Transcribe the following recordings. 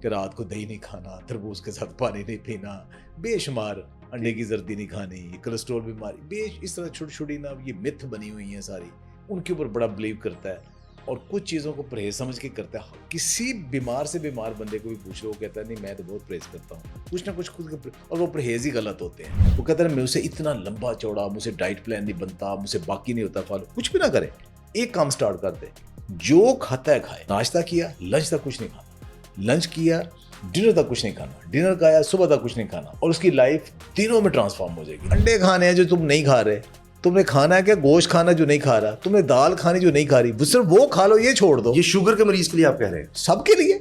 کہ رات کو دہی نہیں کھانا, تربوز کے ساتھ پانی نہیں پینا, بے شمار انڈے کی زردی نہیں کھانی, کولیسٹرول بیماری, اس طرح چھوٹی چھوٹی نا یہ متھ بنی ہوئی ہیں ساری, ان کے اوپر بڑا بلیو کرتا ہے اور کچھ چیزوں کو پرہیز سمجھ کے کرتا ہے. کسی بیمار سے بیمار بندے کو بھی پوچھ لو, وہ کہتا ہے نہیں میں تو بہت پرہیز کرتا ہوں, کچھ نہ کچھ خود, اور وہ پرہیز ہی غلط ہوتے ہیں. وہ کہتا ہے مجھ سے اتنا لمبا چوڑا, مجھ سے ڈائٹ پلان نہیں بنتا, مجھ سے باقی نہیں ہوتا فالو. کچھ بھی نہ کرے, ایک کام سٹارٹ کر دے, جو کھاتا ہے کھائے. ناشتہ کیا, لنچ تک کچھ نہیں کھانا, لنچ کیا, ڈنر تک کچھ نہیں کھانا, ڈنر کھایا, صبح تک کچھ نہیں کھانا, اور اس کی لائف دنوں میں ٹرانسفارم ہو جائے گی. انڈے کھانے ہیں جو تم نہیں کھا رہے, تم نے کھانا ہے کیا گوشت کھانا جو نہیں کھا رہا, تم نے دال کھانی جو نہیں کھا رہی, صرف وہ کھا لو, یہ چھوڑ دو. یہ شوگر کے مریض کے لیے آپ کہہ رہے ہیں؟ سب کے لیے.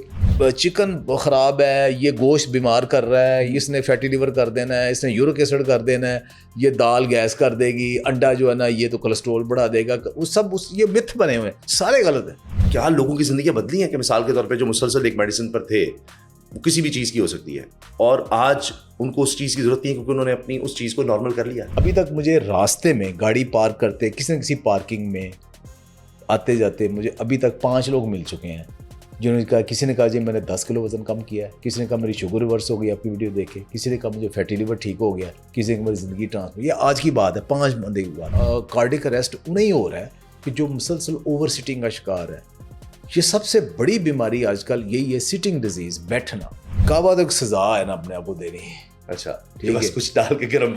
چکن خراب ہے, یہ گوشت بیمار کر رہا ہے, اس نے فیٹی لیور کر دینا ہے, اس نے یورک ایسڈ کر دینا ہے, یہ دال گیس کر دے گی, انڈا جو ہے نا یہ تو کولیسٹرول بڑھا دے گا, وہ سب یہ متھ بنے ہوئے ہیں, سارے غلط ہیں. کیا لوگوں کی زندگیاں بدلی ہیں کہ مثال کے طور پہ جو مسلسل ایک میڈیسن پر تھے, وہ کسی بھی چیز کی ہو سکتی ہے, اور آج ان کو اس چیز کی ضرورت نہیں ہے کیونکہ انہوں نے اپنی اس چیز کو نارمل کر لیا؟ ابھی تک مجھے راستے میں گاڑی پارک کرتے کسی نہ کسی پارکنگ میں آتے جاتے مجھے ابھی تک 5 لوگ مل چکے ہیں جنہوں نے کہا, کسی نے کہا جی میں نے 10 کلو وزن کم کیا ہے, کسی نے کہا میری شوگر ریورس ہو گئی آپ کی ویڈیو دیکھے, کسی نے کہا مجھے فیٹی لیور ٹھیک ہو گیا, کسی نے کہا میری زندگی ٹرانسفر. یہ آج کی بات ہے, 5 بندے کی بات. کارڈک اریسٹ نہیں ہو رہا ہے کہ جو مسلسل اوور سٹنگ کا شکار ہے. یہ سب سے بڑی بیماری آج کل یہی ہے, سٹنگ ڈیزیز, بیٹھنا. کعبہ تو ایک سزا ہے نا اپنے آپ کو دینی. اچھا ٹھیک ہے, بس کچھ ڈال کے گرم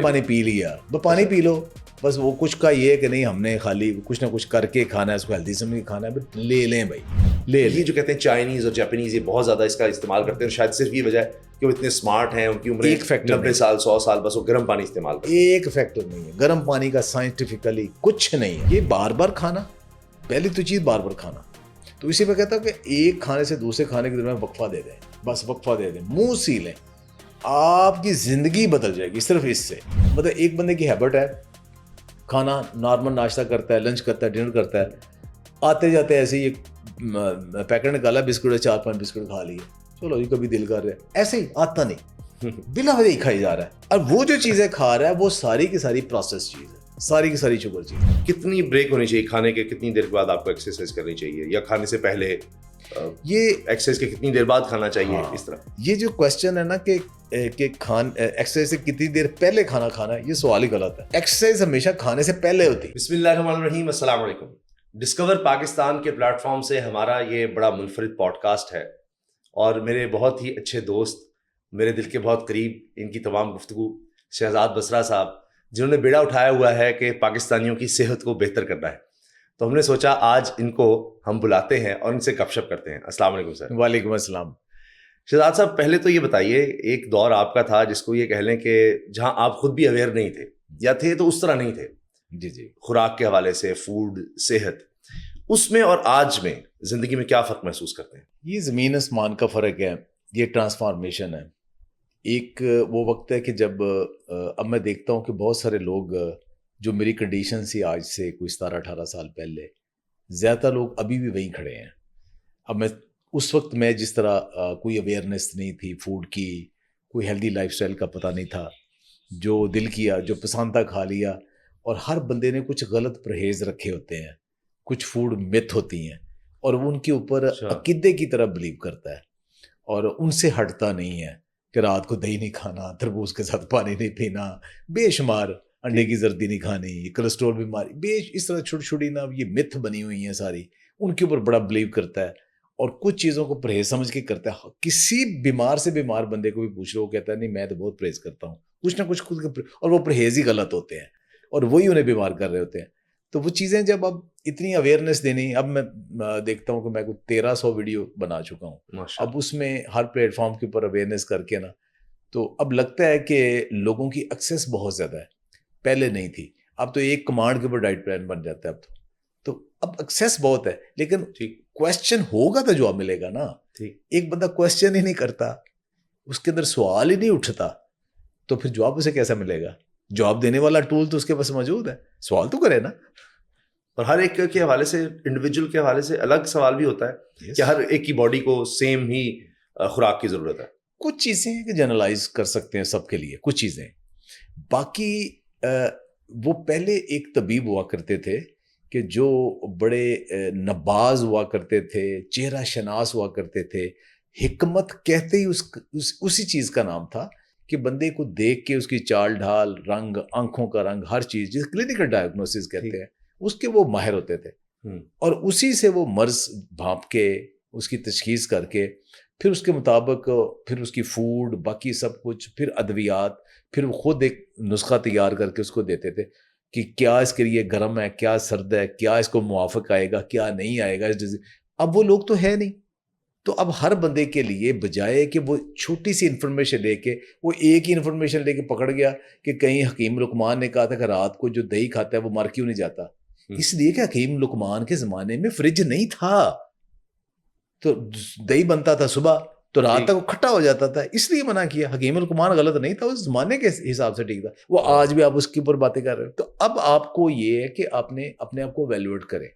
پانی پی لیا, پانی پی لو بس. وہ کچھ کا یہ ہے کہ نہیں ہم نے خالی کچھ نہ کچھ کر کے کھانا ہے, اس کو ہیلدی سمجھ کے کھانا ہے, بٹ لے لیں بھائی, لے لیں. یہ جو کہتے ہیں چائنیز اور جاپنیز, یہ بہت زیادہ اس کا استعمال کرتے ہیں, اور شاید صرف یہ وجہ ہے کہ وہ اتنے اسمارٹ ہیں, ان کی عمر 90 سال 100 سال, بس وہ گرم پانی استعمال کرتے ہیں. ایک فیکٹر نہیں ہے گرم پانی کا, سائنٹیفکلی کچھ نہیں ہے. یہ بار بار کھانا, پہلی تو چیز بار بار کھانا. تو اسی پہ کہتا ہوں کہ ایک کھانے سے دوسرے کھانے کے درمیان وقفہ دے دیں, بس وقفہ دے دیں, منہ سی لیں, آپ کی زندگی بدل جائے گی صرف اس سے. مطلب ایک بندے کی ہیبٹ ہے کھانا نارمل ناشتہ کرتا ہے, لنچ کرتا ہے, ڈنر کرتا ہے, آتے جاتے ایسے ہی پیکٹ نکالا بسکٹ, 4-5 بسکٹ کھا لیے, چلو یہ کبھی دل کر رہا ہے, ایسے ہی آتا نہیں, بلا وجہ ہی کھائی جا رہا ہے. اور وہ جو چیزیں کھا رہا ہے وہ ساری کی ساری پروسیس چیز ہے, ساری کی ساری شوگر چیز. کتنی بریک ہونی چاہیے کھانے کے, کتنی دیر کے بعد آپ کو ایکسرسائز کرنی چاہیے, یا کھانے سے پہلے, یہ ایکسرسائز کے کتنی دیر بعد کھانا چاہیے, اس طرح. یہ جو کوشچن ہے نا کہ ایکسرسائز سے کتنی دیر پہلے کھانا کھانا ہے, یہ سوال ہی غلط ہے. ایکسرسائز ہمیشہ کھانے سے پہلے ہوتی ہے. بسم اللہ الرحمن الرحیم. السلام علیکم. ڈسکور پاکستان کے پلیٹ فارم سے ہمارا یہ بڑا منفرد پوڈ کاسٹ ہے, اور میرے بہت ہی اچھے دوست, میرے دل کے بہت قریب, ان کی تمام گفتگو شہزاد بصرہ صاحب, جنہوں نے بیڑا اٹھایا ہوا ہے کہ پاکستانیوں کی صحت کو بہتر کرنا ہے. تو ہم نے سوچا آج ان کو ہم بلاتے ہیں اور ان سے گپ شپ کرتے ہیں. السلام علیکم سر. وعلیکم السلام. شہزاد صاحب, پہلے تو یہ بتائیے, ایک دور آپ کا تھا جس کو یہ کہہ لیں کہ جہاں آپ خود بھی اویئر نہیں تھے, یا تھے تو اس طرح نہیں تھے, جی خوراک کے حوالے سے, فوڈ, صحت, اس میں اور آج میں زندگی میں کیا فرق محسوس کرتے ہیں؟ یہ زمین آسمان کا فرق ہے, یہ ٹرانسفارمیشن ہے. ایک وہ وقت ہے کہ جب اب میں دیکھتا ہوں کہ بہت سارے لوگ جو میری کنڈیشن سی آج سے کوئی 17-18 سال پہلے, زیادہ لوگ ابھی بھی وہیں کھڑے ہیں. اب میں اس وقت میں جس طرح کوئی اویئرنیس نہیں تھی فوڈ کی, کوئی ہیلدی لائف سٹائل کا پتہ نہیں تھا, جو دل کیا جو پسند تھا کھا لیا. اور ہر بندے نے کچھ غلط پرہیز رکھے ہوتے ہیں, کچھ فوڈ متھ ہوتی ہیں, اور وہ ان کے اوپر عقیدے کی طرح بلیو کرتا ہے, اور ان سے ہٹتا نہیں ہے کہ رات کو دہی نہیں کھانا, تربوز کے ساتھ پانی نہیں پینا, بے شمار انڈے کی زردی نہیں کھانی, کولیسٹرول بیماری, اس طرح چھوٹی چھوٹی نا یہ متھ بنی ہوئی ہیں ساری, ان کے اوپر بڑا بلیو کرتا ہے, اور کچھ چیزوں کو پرہیز سمجھ کے کرتا ہے. کسی بیمار سے بیمار بندے کو بھی پوچھ لو, وہ کہتا ہے نہیں میں تو بہت پرہیز کرتا ہوں, کچھ نہ کچھ خود, اور وہ پرہیز ہی غلط ہوتے ہیں, اور وہی انہیں بیمار کر رہے ہوتے ہیں. تو وہ چیزیں جب اب اتنی اویئرنیس دینی, اب میں دیکھتا ہوں کہ میں کوئی 1300 ویڈیو بنا چکا ہوں, اب اس میں ہر پلیٹ فارم کے اوپر اویئرنیس کر کے نا, تو اب لگتا ہے کہ لوگوں کی ایکسیس بہت زیادہ ہے, پہلے نہیں تھی. اب تو ایک کمانڈ کے اوپر ڈائٹ پلان بن جاتا ہے اب تو اب ایکسیس بہت ہے, لیکن کویسچن ہوگا تو جواب ملے گا نا. ایک بندہ کویسچن ہی نہیں کرتا, اس کے اندر سوال ہی نہیں اٹھتا, تو پھر جواب اسے کیسا ملے گا؟ جواب دینے والا ٹول تو اس کے پاس موجود ہے, سوال تو کرے نا. اور ہر ایک کے حوالے سے, انڈیویجول کے حوالے سے الگ سوال بھی ہوتا ہے کہ ہر ایک کی باڈی کو سیم ہی خوراک کی ضرورت ہے. کچھ چیزیں ہیں کہ جنرلائز کر سکتے ہیں سب کے لیے, کچھ چیزیں. باقی وہ پہلے ایک طبیب ہوا کرتے تھے کہ جو بڑے نباز ہوا کرتے تھے, چہرہ شناس ہوا کرتے تھے, حکمت کہتے ہی اسی چیز کا نام تھا کہ بندے کو دیکھ کے اس کی چال ڈھال، رنگ، آنکھوں کا رنگ، ہر چیز جس کلینکل ڈائگنوسس کہتے ہیں اس کے وہ ماہر ہوتے تھے، اور اسی سے وہ مرض بھانپ کے اس کی تشخیص کر کے پھر اس کے مطابق پھر اس کی فوڈ، باقی سب کچھ، پھر ادویات، پھر وہ خود ایک نسخہ تیار کر کے اس کو دیتے تھے کہ کیا اس کے لیے گرم ہے، کیا سرد ہے، کیا اس کو موافق آئے گا، کیا نہیں آئے گا اس ڈیزیز۔ اب وہ لوگ تو ہے نہیں، تو اب ہر بندے کے لیے بجائے کہ وہ چھوٹی سی انفارمیشن لے کے، وہ ایک ہی انفارمیشن لے کے پکڑ گیا کہ کہیں حکیم لقمان نے کہا تھا کہ رات کو جو دہی کھاتا ہے وہ مر کیوں نہیں جاتا، اس لیے کہ حکیم لقمان کے زمانے میں فریج نہیں تھا، تو دہی بنتا تھا صبح تو رات تک وہ کھٹا ہو جاتا تھا، اس لیے منع کیا۔ حکیم لقمان غلط نہیں تھا، اس زمانے کے حساب سے ٹھیک تھا، وہ آج بھی آپ اس کے اوپر باتیں کر رہے ہیں۔ تو اب آپ کو یہ ہے کہ آپ نے اپنے آپ کو ایویلویٹ کریں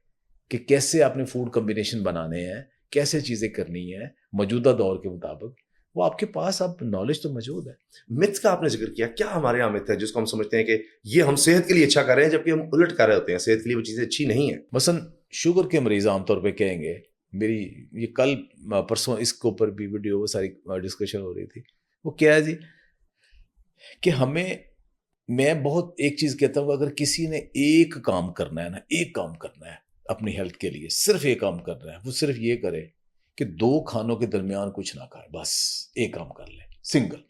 کہ کیسے آپ نے فوڈ کمبینیشن بنانے ہیں، کیسے چیزیں کرنی ہیں موجودہ دور کے مطابق، وہ آپ کے پاس اب نالج تو موجود ہے۔ متھ کا آپ نے ذکر کیا، کیا ہمارے یہاں متھ ہے جس کو ہم سمجھتے ہیں کہ یہ ہم صحت کے لیے اچھا کر رہے ہیں جبکہ ہم الٹ کر رہے ہوتے ہیں، صحت کے لیے وہ چیزیں اچھی نہیں ہیں؟ مثلا شوگر کے مریض عام طور پہ کہیں گے، میری یہ کل پرسوں اس کے اوپر بھی ویڈیو ساری ڈسکشن ہو رہی تھی، وہ کیا ہے جی کہ میں بہت ایک چیز کہتا ہوں، اگر کسی نے ایک کام کرنا ہے نا، ایک کام کرنا ہے اپنی ہیلتھ کے لیے، صرف ایک کام کرنا ہے، وہ صرف یہ کرے کہ 2 کھانوں کے درمیان کچھ نہ کھائے، بس ایک کام کر لے سنگل۔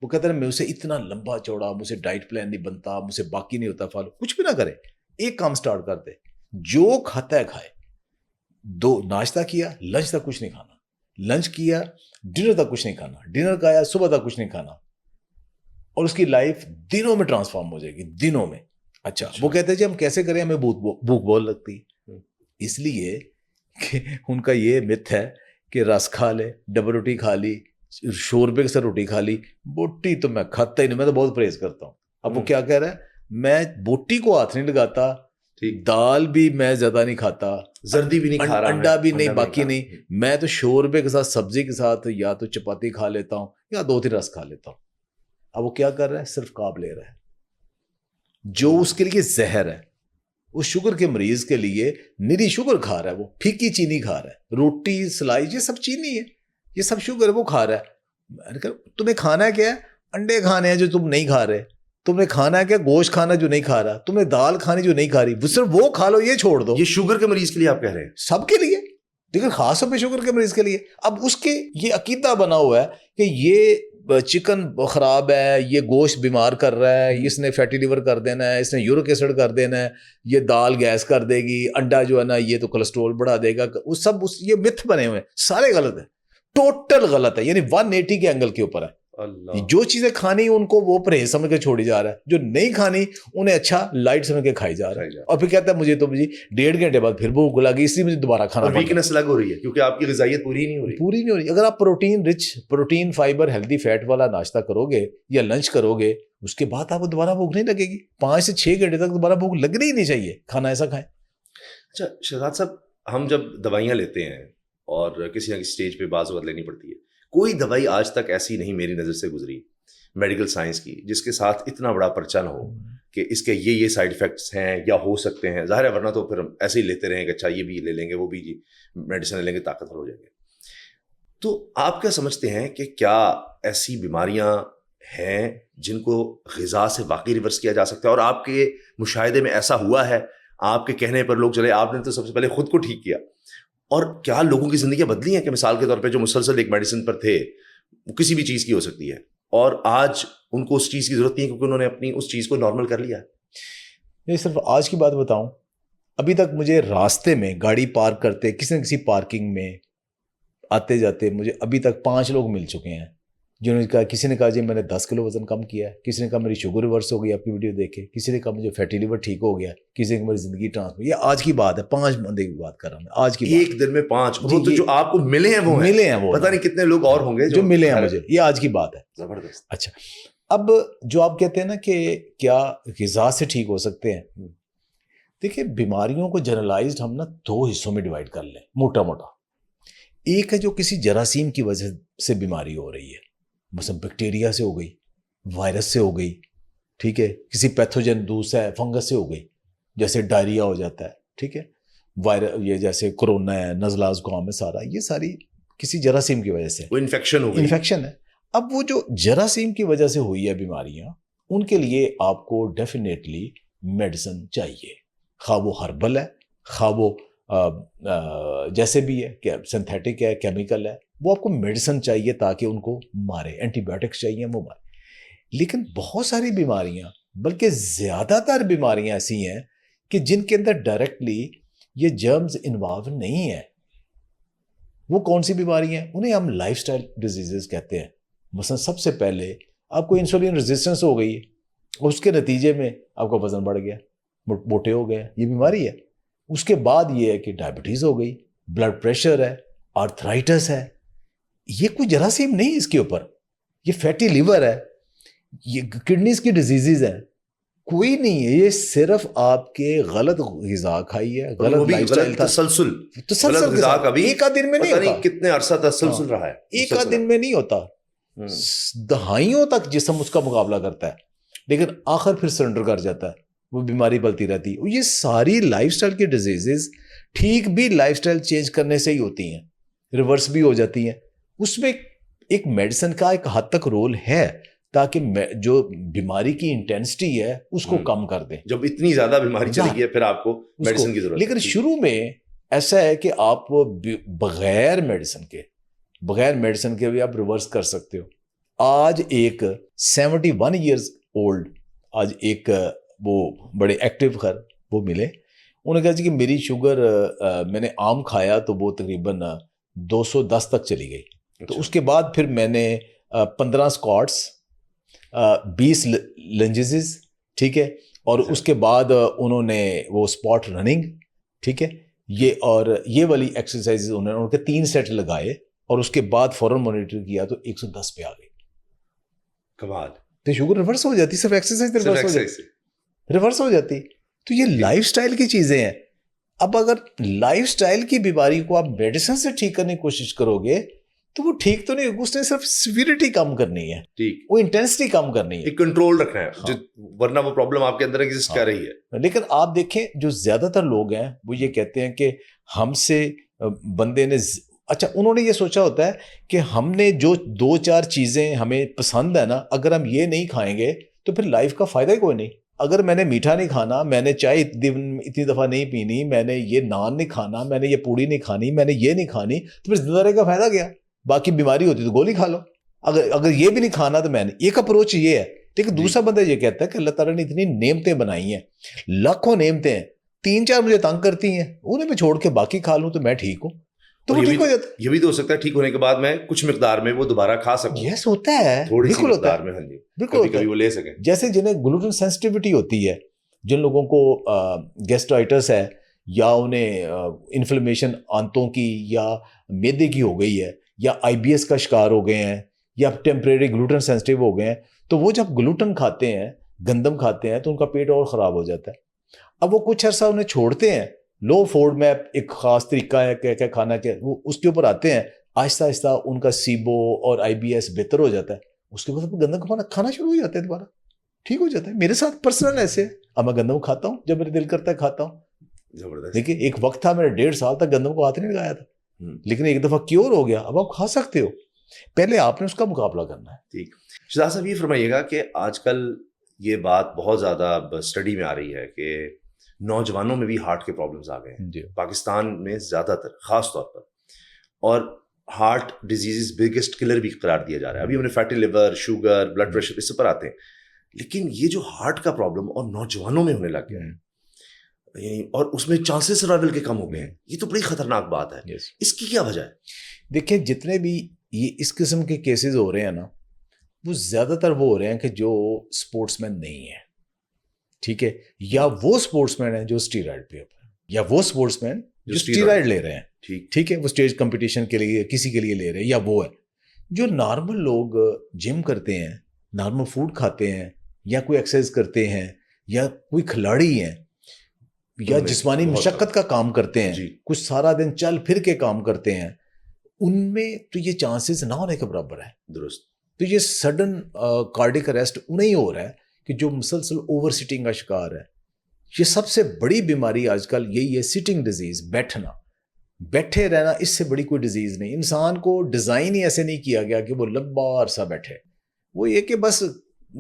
وہ کہتا ہے مجھ سے اتنا لمبا چوڑا، مجھ سے ڈائٹ پلان نہیں بنتا، مجھ سے باقی نہیں ہوتا فالو، کچھ بھی نہ کرے، ایک کام سٹارٹ کر دے، جو کھاتا ہے کھائے۔ 2 ناشتہ کیا، لنچ تک کچھ نہیں کھانا، لنچ کیا، ڈنر تک کچھ نہیں کھانا، ڈنر کھایا، صبح تک کچھ نہیں کھانا، اور اس کی لائف دنوں میں ٹرانسفارم ہو جائے گی، دنوں میں۔ اچھا وہ کہتے ہیں جی ہم کیسے کریں، ہمیں بھوک بہت لگتی ہے، اس لیے کہ ان کا یہ مت ہے کہ رس کھا لے، ڈبل روٹی کھا لی، شوربے کے ساتھ روٹی کھا لی، بوٹی تو میں کھاتا ہی نہیں، میں تو بہت پرہیز کرتا ہوں۔ اب وہ کیا کہہ رہا ہے، میں بوٹی کو ہاتھ نہیں لگاتا، دال بھی میں زیادہ نہیں کھاتا، زردی بھی نہیں کھا رہا، انڈا بھی نہیں، باقی نہیں، میں تو شوربے کے ساتھ سبزی کے ساتھ یا تو چپاتی کھا لیتا ہوں یا 2-3 رس کھا لیتا ہوں۔ اب وہ کیا کر رہا ہے، صرف کارب لے رہا ہے جو اس کے لیے زہر ہے۔ اس شوگر کے مریض کے لیے نری شوگر کھا رہا ہے، وہ پھیکی چینی کھا رہا ہے، روٹی سلائی یہ سب چینی ہے، یہ سب شوگر ہے، وہ کھا رہا ہے۔ میں نے کہا تمہیں کھانا ہے کیا ہے، انڈے کھانے ہیں جو تم نہیں کھا رہے، تم نے کھانا ہے کیا، گوشت کھانا جو نہیں کھا رہا، تم نے دال کھانی جو نہیں کھا رہی، صرف وہ کھا لو، یہ چھوڑ دو۔ یہ شوگر کے مریض کے لیے آپ کہہ رہے ہیں؟ سب کے لیے، لیکن خاص طور پہ شوگر کے مریض کے لیے۔ اب اس کے یہ عقیدہ بنا ہوا ہے کہ یہ چکن خراب ہے، یہ گوشت بیمار کر رہا ہے، اس نے فیٹی لیور کر دینا ہے، اس نے یورک ایسڈ کر دینا ہے، یہ دال گیس کر دے گی، انڈا جو ہے نا یہ تو کولیسٹرول بڑھا دے گا، وہ سب یہ متھ بنے ہوئے ہیں، سارے غلط ہیں، ٹوٹل غلط ہے، یعنی 180 کے اینگل کے اوپر ہے۔ جو چیزیں کھانی ان کو وہ پرہیز سمجھ کے چھوڑی جا رہا ہے، جو نہیں کھانی انہیں اچھا لائٹ سمجھ کے کھائی جا رہا ہے، اور پھر کہتا ہے مجھے تو 1.5 گھنٹے بعد پھر بھوک لگی، اس لیے مجھے دوبارہ کھانا پڑتا ہے، ویکنس لگ ہو رہی ہے کیونکہ آپ کی غذائیت پوری نہیں ہو رہی۔ اگر آپ پروٹین فائبر ہیلدی فیٹ والا ناشتہ کرو گے یا لنچ کرو گے، اس کے بعد آپ کو دوبارہ بھوک نہیں لگے گی، 5 سے 6 گھنٹے تک دوبارہ بھوک لگنی ہی نہیں چاہیے، کھانا ایسا کھائیں۔ اچھا شہزاد صاحب، ہم جب دوائیاں لیتے ہیں اور کسی نہ کسی اسٹیج پہ بعض وقت لینی پڑتی ہے، کوئی دوائی آج تک ایسی نہیں میری نظر سے گزری میڈیکل سائنس کی جس کے ساتھ اتنا بڑا پرچہ نہ ہو کہ اس کے یہ سائیڈ ایفیکٹس ہیں یا ہو سکتے ہیں، ظاہر ہے، ورنہ تو پھر ہم ایسے ہی لیتے رہیں کہ اچھا یہ بھی لے لیں گے، وہ بھی جی میڈیسن لے لیں گے، طاقتور ہو جائیں گے۔ تو آپ کیا سمجھتے ہیں کہ کیا ایسی بیماریاں ہیں جن کو غذا سے واقعی ریورس کیا جا سکتا ہے، اور آپ کے مشاہدے میں ایسا ہوا ہے، آپ کے کہنے پر لوگ چلے، آپ نے تو سب سے پہلے خود کو ٹھیک کیا، اور کیا لوگوں کی زندگیاں بدلی ہیں کہ مثال کے طور پہ جو مسلسل ایک میڈیسن پر تھے، وہ کسی بھی چیز کی ہو سکتی ہے، اور آج ان کو اس چیز کی ضرورت نہیں ہے کیونکہ انہوں نے اپنی اس چیز کو نارمل کر لیا ہے؟ نہیں، صرف آج کی بات بتاؤں، ابھی تک مجھے راستے میں گاڑی پارک کرتے کسی نہ کسی پارکنگ میں آتے جاتے مجھے ابھی تک 5 لوگ مل چکے ہیں جنہوں نے کہا، کسی نے کہا جی میں نے 10 کلو وزن کم کیا ہے، کسی نے کہا میری شوگر ریورس ہو گئی آپ کی ویڈیو دیکھ کے، کسی نے کہا مجھے فیٹی لیور ٹھیک ہو گیا، کسی نے کہا میری زندگی ٹرانسفر۔ یہ آج کی بات ہے، 5 بندے کی بات کر رہا ہوں میں آج کی بات، ایک دن میں 5؟ وہ تو جو آپ کو ملے ہیں وہ پتہ نہیں کتنے لوگ اور ہوں گے جو ملے ہیں مجھے، یہ آج کی بات ہے۔ زبردست۔ اچھا، اب جو آپ کہتے ہیں نا کہ کیا غذا سے ٹھیک ہو سکتے ہیں، دیکھیں بیماریوں کو جنرلائزڈ ہم نا 2 حصوں میں ڈیوائڈ کر لیں موٹا موٹا۔ ایک ہے جو کسی جراثیم کی وجہ سے بیماری ہو رہی ہے، مثلا بیکٹیریا سے ہو گئی، وائرس سے ہو گئی، ٹھیک ہے، کسی پیتھوجن دوسرا ہے فنگس سے ہو گئی، جیسے ڈائریا ہو جاتا ہے، ٹھیک ہے، یہ جیسے کرونا ہے، نزلہ زکام ہے، سارا یہ ساری کسی جراثیم کی وجہ سے وہ انفیکشن ہو گئی. انفیکشن ہے. اب وہ جو جراثیم کی وجہ سے ہوئی ہے بیماریاں, ان کے لیے آپ کو ڈیفینیٹلی میڈیسن چاہیے, خواہ وہ ہربل ہے, خواہ وہ جیسے بھی ہے کہ سنتھیٹک ہے, کیمیکل ہے, وہ آپ کو میڈیسن چاہیے تاکہ ان کو مارے, اینٹی بایوٹکس چاہیے وہ مارے. لیکن بہت ساری بیماریاں, بلکہ زیادہ تر بیماریاں ایسی ہیں کہ جن کے اندر ڈائریکٹلی یہ جرمز انوالو نہیں ہیں. وہ کون سی بیماری ہیں؟ انہیں ہم لائف سٹائل ڈیزیزز کہتے ہیں. مثلا سب سے پہلے آپ کو انسولین ریزسٹنس ہو گئی ہے, اس کے نتیجے میں آپ کا وزن بڑھ گیا, موٹے ہو گئے, یہ بیماری ہے. اس کے بعد یہ ہے کہ ڈائبٹیز ہو گئی, بلڈ پریشر ہے, آرتھرائٹس ہے. یہ کوئی جراثیم نہیں اس کے اوپر, یہ فیٹی لیور ہے, یہ کڈنیز کی ڈیزیزز ہیں, کوئی نہیں ہے. یہ صرف آپ کے غلط غذا کھائی ہے, غلط لائف سٹائل تھا, تسلسل غذا کبھی ایک آدھ دن میں نہیں ہوتا, کتنے عرصہ تسلسل رہا ہے, ایک آدھ دن میں نہیں ہوتا, دہائیوں تک جسم اس کا مقابلہ کرتا ہے, لیکن آخر پھر سرنڈر کر جاتا ہے, وہ بیماری بلتی رہتی ہے. یہ ساری لائف سٹائل کی ڈیزیزز ٹھیک بھی لائف سٹائل چینج کرنے سے ہی ہوتی ہیں, ریورس بھی ہو جاتی ہیں. اس میں ایک میڈیسن کا ایک حد تک رول ہے تاکہ جو بیماری کی انٹینسٹی ہے اس کو کم کر دیں. جب اتنی زیادہ بیماری چلی گئی ہے پھر آپ کو میڈیسن کی ضرورت ہے. لیکن شروع میں ایسا ہے کہ آپ بغیر میڈیسن کے بھی آپ ریورس کر سکتے ہو. آج ایک 71 ایئرز اولڈ, آج ایک وہ بڑے ایکٹیو خر وہ ملے, انہوں نے کہا جی کہ میری شوگر, میں نے آم کھایا تو وہ تقریباً 210 تک چلی گئی. تو اس کے بعد پھر میں نے 15 اسکواٹس, 20 لنجز, ٹھیک ہے, اور اس کے بعد انہوں نے وہ اسپاٹ رننگ, ٹھیک ہے, یہ والی ایکسرسائز انہوں نے 3 سیٹ لگائے, اور اس کے بعد فوراً مانیٹر کیا تو 110 پہ آ گئی. کمال. تو شوگر ریورس ہو جاتی, صرف ایکسرسائز ریورس ہو جاتی. تو یہ لائف سٹائل کی چیزیں ہیں. اب اگر لائف سٹائل کی بیماری کو آپ میڈیسن سے ٹھیک کرنے کی کوشش کرو گے تو وہ ٹھیک تو نہیں ہوگی, اس نے صرف سیویریٹی کم کرنی ہے, ٹھیک, وہ انٹینسٹی کم کرنی ہے, ایک کنٹرول رکھنا ہے, ورنہ وہ پرابلم آپ کے اندر ایگزسٹ کر رہی ہے. لیکن آپ دیکھیں جو زیادہ تر لوگ ہیں وہ یہ کہتے ہیں کہ ہم سے بندے نے, اچھا انہوں نے یہ سوچا ہوتا ہے کہ ہم نے جو 2-4 چیزیں ہمیں پسند ہے نا, اگر ہم یہ نہیں کھائیں گے تو پھر لائف کا فائدہ ہی کوئی نہیں. اگر میں نے میٹھا نہیں کھانا, میں نے چائے اتنی دفعہ نہیں پینی, میں نے یہ نان نہیں کھانا, میں نے یہ پوڑی نہیں کھانی, میں نے یہ نہیں کھانی, تو پھر زندہ رہنے کا فائدہ کیا؟ باقی بیماری ہوتی تو گولی کھا لو. اگر یہ بھی نہیں کھانا تو میں نے, ایک اپروچ یہ ہے. لیکن دوسرا بندہ یہ کہتا ہے کہ اللہ تعالیٰ نے اتنی نعمتیں بنائی ہیں, لاکھوں نعمتیں ہیں, 3-4 مجھے تنگ کرتی ہیں, انہیں میں چھوڑ کے باقی کھا لوں تو میں ٹھیک ہوں, تو وہ ٹھیک ہو جاتا ہے. یہ بھی تو ہو سکتا ہے ٹھیک ہونے کے بعد میں کچھ مقدار میں وہ دوبارا کھا سکوں. یس ہوتا ہے, تھوڑی سی مقدار میں, ہاں جی, بالکل کبھی وہ لے سکیں. جیسے جنہیں گلوٹن سینسٹیوٹی ہوتی ہے, جن لوگوں کو گیسٹرائٹس ہے, یا انہیں انفلیمیشن آنتوں کی یا میدے کی ہو گئی ہے, یا IBS کا شکار ہو گئے ہیں, یا ٹیمپریری گلوٹن سینسٹیو ہو گئے ہیں, تو وہ جب گلوٹن کھاتے ہیں, گندم کھاتے ہیں, تو ان کا پیٹ اور خراب ہو جاتا ہے. اب وہ کچھ عرصہ انہیں چھوڑتے ہیں, لو فوڈ میں ایک خاص طریقہ ہے کہ کھانا کے, وہ اس کے اوپر آتے ہیں, آہستہ آہستہ ان کا سیبو اور IBS بہتر ہو جاتا ہے. اس کے بعد گندم کھانا شروع ہو جاتا ہے, دوبارہ ٹھیک ہو جاتا ہے. میرے ساتھ پرسنل ایسے, اب میں گندم کھاتا ہوں جب میرے دل کرتا ہے کھاتا ہوں. دیکھیے ایک وقت تھا, میں نے 1.5 سال تک گندم کو ہاتھ نہیں لگایا تھا, لیکن ایک دفعہ کیور ہو گیا, اب آپ کھا سکتے ہو. پہلے آپ نے اس کا مقابلہ کرنا ہے. ٹھیک. شہزاد صاحب یہ فرمائیے گا کہ آج کل یہ بات بہت زیادہ اسٹڈی میں آ رہی ہے کہ نوجوانوں میں بھی ہارٹ کے پرابلمز آ گئے ہیں, پاکستان میں زیادہ تر خاص طور پر, اور ہارٹ ڈیزیز بگیسٹ کلر بھی قرار دیا جا رہا ہے. ابھی ہم نے fatty liver, sugar, blood pressure اس پر آتے ہیں, لیکن یہ جو ہارٹ کا پرابلم اور نوجوانوں میں ہونے لگ گیا ہے, اور اس میں چانسز سروائیول کے کم ہو گئے ہیں, یہ تو بڑی خطرناک بات ہے. اس کی کیا وجہ ہے؟ دیکھیں جتنے بھی یہ اس قسم کے کیسز ہو رہے ہیں نا, وہ زیادہ تر وہ ہو رہے ہیں کہ جو اسپورٹس مین نہیں ہیں, ٹھیک ہے, یا وہ اسپورٹس مین ہیں جو اسٹیرائڈ پہ, یا وہ اسپورٹس مین جو اسٹیرائڈ لے رہے ہیں, ٹھیک ہے, وہ اسٹیج کمپٹیشن کے لیے کسی کے لیے لے رہے ہیں, یا وہ ہے جو نارمل لوگ جم کرتے ہیں, نارمل فوڈ کھاتے ہیں, یا کوئی ایکسرسائز کرتے ہیں, یا کوئی کھلاڑی ہیں, یا جسمانی مشقت کا کام کرتے ہیں, کچھ سارا دن چل پھر کے کام کرتے ہیں, ان میں تو یہ چانسز نہ ہونے کے برابر ہے. درست. تو یہ سڈن کارڈک اریسٹ انہیں ہو رہا ہے کہ جو مسلسل اوور سٹنگ کا شکار ہے. یہ سب سے بڑی بیماری آج کل یہی ہے, سٹنگ ڈیزیز, بیٹھنا. بیٹھے رہنا اس سے بڑی کوئی ڈیزیز نہیں. انسان کو ڈیزائن ہی ایسے نہیں کیا گیا کہ وہ لمبا عرصہ بیٹھے. وہ یہ کہ بس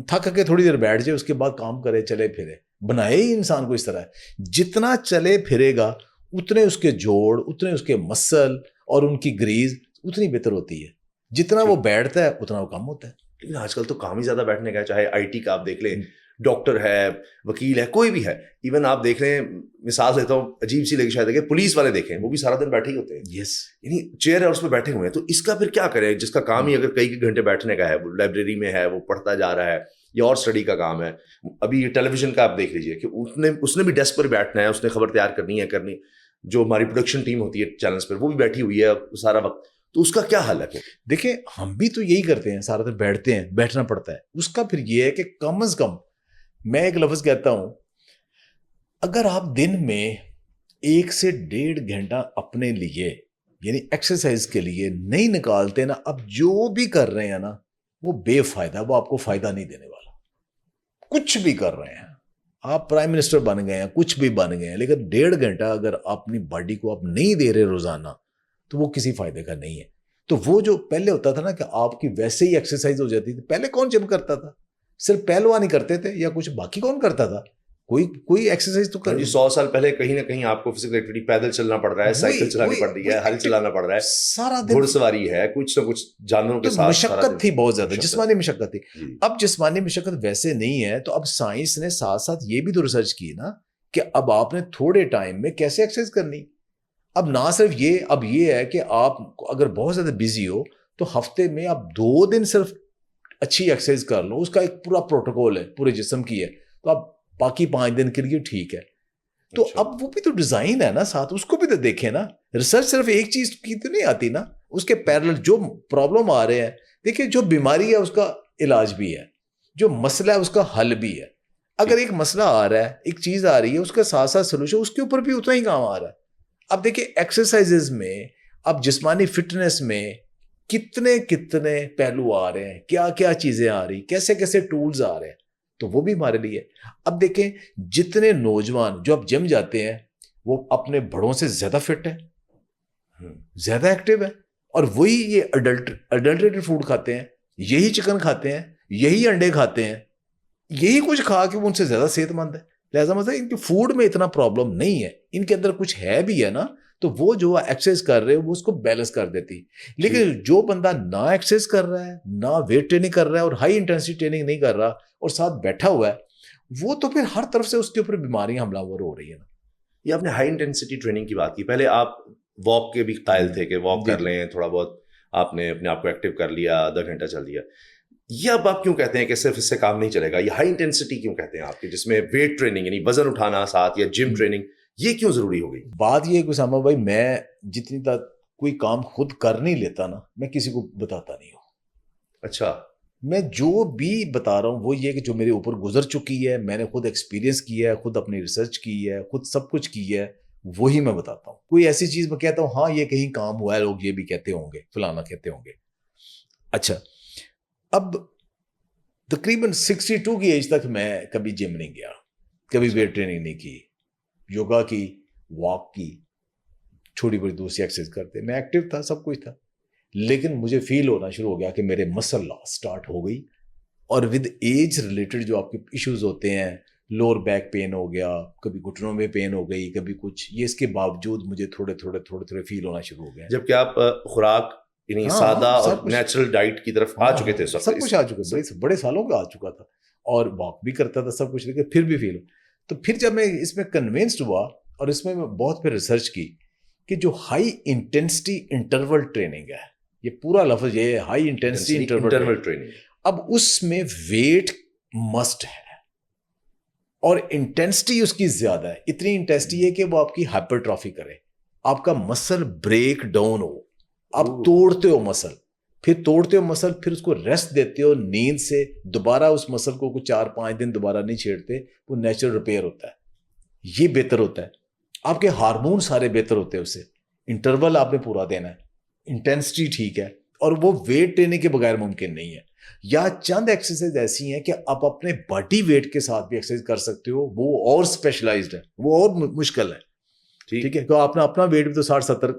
تھک کے تھوڑی دیر بیٹھ جائے, اس کے بعد کام کرے, چلے پھرے. بنائے ہی انسان کو اس طرح ہے. جتنا چلے پھرے گا اتنے اس کے جوڑ, اتنے اس کے مسل اور ان کی گریز اتنی بہتر ہوتی ہے. جتنا وہ بیٹھتا ہے اتنا وہ کم ہوتا ہے. لیکن آج کل تو کام ہی زیادہ بیٹھنے کا ہے. چاہے آئی ٹی کا آپ دیکھ لیں, ڈاکٹر ہے, وکیل ہے, کوئی بھی ہے. ایون آپ دیکھ لیں, مثال دیتا ہوں عجیب سی لگی شاید, کہ پولیس والے دیکھیں, وہ بھی سارا دن بیٹھے ہی ہوتے ہیں. یس, یعنی چیئر ہے اس پہ بیٹھے ہوئے ہیں. تو اس کا پھر کیا کریں, جس کا کام ہی اگر کئی گھنٹے بیٹھنے کا ہے, وہ لائبریری میں ہے, وہ پڑھتا جا رہا ہے, یا اور اسٹڈی کا کام ہے. ابھی ٹیلی ویژن کا آپ دیکھ لیجیے کہ اس نے بھی ڈیسک پر بیٹھنا ہے, اس نے خبر تیار کرنی ہے. جو ہماری پروڈکشن ٹیم ہوتی ہے چینلز پر, وہ بھی بیٹھی ہوئی ہے سارا وقت. تو اس کا کیا حل ہے؟ دیکھیں ہم بھی تو یہی کرتے ہیں, سارا دن بیٹھتے ہیں, بیٹھنا پڑتا ہے. اس کا پھر یہ ہے کہ کم از کم میں ایک لفظ کہتا ہوں, اگر آپ دن میں 1 سے 1.5 گھنٹہ اپنے لیے یعنی ایکسرسائز کے لیے نہیں نکالتے نا, اب جو بھی کر رہے ہیں نا وہ بے فائدہ, وہ آپ کو فائدہ نہیں دینے والا. کچھ بھی کر رہے ہیں آپ, پرائم منسٹر بن گئے ہیں, کچھ بھی بن گئے ہیں, لیکن 1.5 گھنٹہ اگر اپنی باڈی کو آپ نہیں دے رہے روزانہ تو وہ کسی فائدے کا نہیں ہے. تو وہ جو پہلے ہوتا تھا نا کہ آپ کی ویسے ہی ایکسرسائز ہو جاتی تھی. پہلے کون جم کرتا تھا؟ صرف پہلوان ہی کرتے تھے, یا کچھ باقی کون کرتا تھا؟ کوئی ایکسرسائز تو کر. 100 سال پہلے کہیں نہ کہیں آپ کو فزیکل ایکٹیویٹی, پیدل چلنا پڑ رہا ہے, سائیکل چلانی پڑ رہی ہے, ہل چلانا پڑ رہا ہے, سارا دن گھڑ سواری ہے, کچھ نہ کچھ جانوروں کے ساتھ. مشقت تھی بہت زیادہ, جسمانی مشقت تھی. اب جسمانی مشقت ویسے نہیں ہے, تو اب سائنس نے ساتھ ساتھ یہ بھی تو ریسرچ کی نا کہ اب آپ نے تھوڑے ٹائم میں کیسے ایکسرسائز کرنی. اب نہ صرف یہ, اب یہ ہے کہ آپ اگر بہت زیادہ بزی ہو تو ہفتے میں آپ 2 دن صرف اچھی ایکسرسائز کر لو. اس کا ایک پورا پروٹوکول ہے, پورے جسم کی ہے, تو آپ باقی 5 دن کے لیے ٹھیک ہے. تو اب وہ بھی تو ڈیزائن ہے نا ساتھ, اس کو بھی تو دیکھیں نا. ریسرچ صرف ایک چیز کی تو نہیں آتی نا, اس کے پیرلل جو پرابلم آ رہے ہیں, دیکھیں جو بیماری ہے اس کا علاج بھی ہے, جو مسئلہ ہے اس کا حل بھی ہے. اگر ایک مسئلہ آ رہا ہے, ایک چیز آ رہی ہے, اس کا ساتھ ساتھ سولوشن, اس کے اوپر بھی اتنا ہی کام آ رہا ہے. اب دیکھیں ایکسرسائزز میں, اب جسمانی فٹنس میں کتنے پہلو آ رہے ہیں, کیا کیا چیزیں آ رہی, کیسے کیسے ٹولز آ رہے ہیں, تو وہ بھی ہمارے لیے. اب دیکھیں جتنے نوجوان جو اب جم جاتے ہیں وہ اپنے بڑوں سے زیادہ فٹ ہے, زیادہ ایکٹیو ہے, اور وہی یہ اڈلٹریٹڈ فوڈ کھاتے ہیں, یہی چکن کھاتے ہیں, یہی انڈے کھاتے ہیں, یہی کچھ کھا کے وہ ان سے زیادہ صحت مند ہے. لہٰذا مطلب ان کے فوڈ میں اتنا پرابلم نہیں ہے, ان کے اندر کچھ ہے بھی ہے نا, تو وہ جو ایکسرسائز کر رہے ہیں وہ اس کو بیلنس کر دیتی. لیکن جو بندہ نہ ایکسرسائز کر رہا ہے, نہ ویٹ ٹریننگ کر رہا ہے, اور ہائی انٹینسٹی ٹریننگ نہیں کر رہا, اور ساتھ بیٹھا ہوا ہے, وہ تو پھر ہر طرف سے اس کے اوپر بیماریاں حملہ آور ہو رہی ہیں نا. یہ آپ نے ہائی انٹینسٹی ٹریننگ کی بات کی. پہلے آپ واک کے بھی قائل تھے کہ واک کر لیں, تھوڑا بہت آپ نے اپنے آپ کو ایکٹیو کر لیا, آدھا گھنٹہ چل دیا. یہ اب آپ کیوں کہتے ہیں کہ صرف اس سے کام نہیں چلے گا؟ یہ ہائی انٹینسٹی کیوں کہتے ہیں آپ کے, جس میں ویٹ ٹریننگ یعنی وزن اٹھانا ساتھ, یا جم ٹریننگ, یہ کیوں ضروری ہو گئی؟ بات یہ ہے کہ اسامہ بھائی, میں جتنی تک کوئی کام خود کر نہیں لیتا نا, میں کسی کو بتاتا نہیں ہوں. اچھا. میں جو بھی بتا رہا ہوں وہ یہ کہ جو میرے اوپر گزر چکی ہے, میں نے خود ایکسپیرینس کیا ہے, خود اپنی ریسرچ کی ہے, خود سب کچھ کی ہے, وہی میں بتاتا ہوں. کوئی ایسی چیز میں کہتا ہوں ہاں یہ کہیں کام ہوا ہے, لوگ یہ بھی کہتے ہوں گے, فلانا کہتے ہوں گے. اچھا, اب تقریباً 62 کی ایج تک میں کبھی جم نہیں گیا, کبھی ویٹ ٹریننگ نہیں کی, یوگا کی, واک کی, چھوٹی بڑی دوسری ایکسرسائز کرتے, میں ایکٹیو تھا, سب کچھ تھا. لیکن مجھے فیل ہونا شروع ہو گیا کہ میرے مسل لاس سٹارٹ ہو گئی, اور ود ایج ریلیٹڈ جو آپ کے ایشوز ہوتے ہیں, لوور بیک پین ہو گیا, کبھی گھٹنوں میں پین ہو گئی, کبھی کچھ, یہ اس کے باوجود مجھے تھوڑے فیل ہونا شروع ہو گیا. جبکہ آپ خوراک یعنی سادہ اور نیچرل ڈائٹ کی طرف آ چکے تھے, سب کچھ آ چکا تھا, بڑے سالوں کا آ چکا تھا, اور واک بھی کرتا تھا, سب کچھ, لیکن پھر بھی فیل. تو پھر جب میں اس میں کنونسڈ ہوا, اور اس میں بہت پھر ریسرچ کی کہ جو ہائی انٹینسٹی انٹرول ٹریننگ ہے, یہ پورا لفظ یہ ہے, ہائی انٹینسٹی انٹرول ٹریننگ, اب اس میں ویٹ مسٹ ہے, اور انٹینسٹی اس کی زیادہ ہے. اتنی انٹینسٹی ہے کہ وہ آپ کی ہائپرٹرافی کرے, آپ کا مسل بریک ڈاؤن ہو, آپ توڑتے ہو مسل, پھر اس کو ریسٹ دیتے ہو نیند سے, دوبارہ اس مسل کو 4-5 دن دوبارہ نہیں چھیڑتے, وہ نیچرل ریپیئر ہوتا ہے. یہ بہتر ہوتا ہے, آپ کے ہارمون سارے بہتر ہوتے ہیں اس سے. انٹرول آپ نے پورا دینا ہے, انٹینسٹی ٹھیک ہے, اور وہ ویٹ ٹریننگ کے بغیر ممکن نہیں ہے. یا چند ایکسرسائز ایسی ہیں کہ آپ اپنے باڈی ویٹ کے ساتھ بھی ایکسرسائز کر سکتے ہو, وہ اور اسپیشلائزڈ ہے, وہ اور مشکل ہے. ٹھیک ہے, تو آپ نے اپنا ویٹ بھی تو 60-70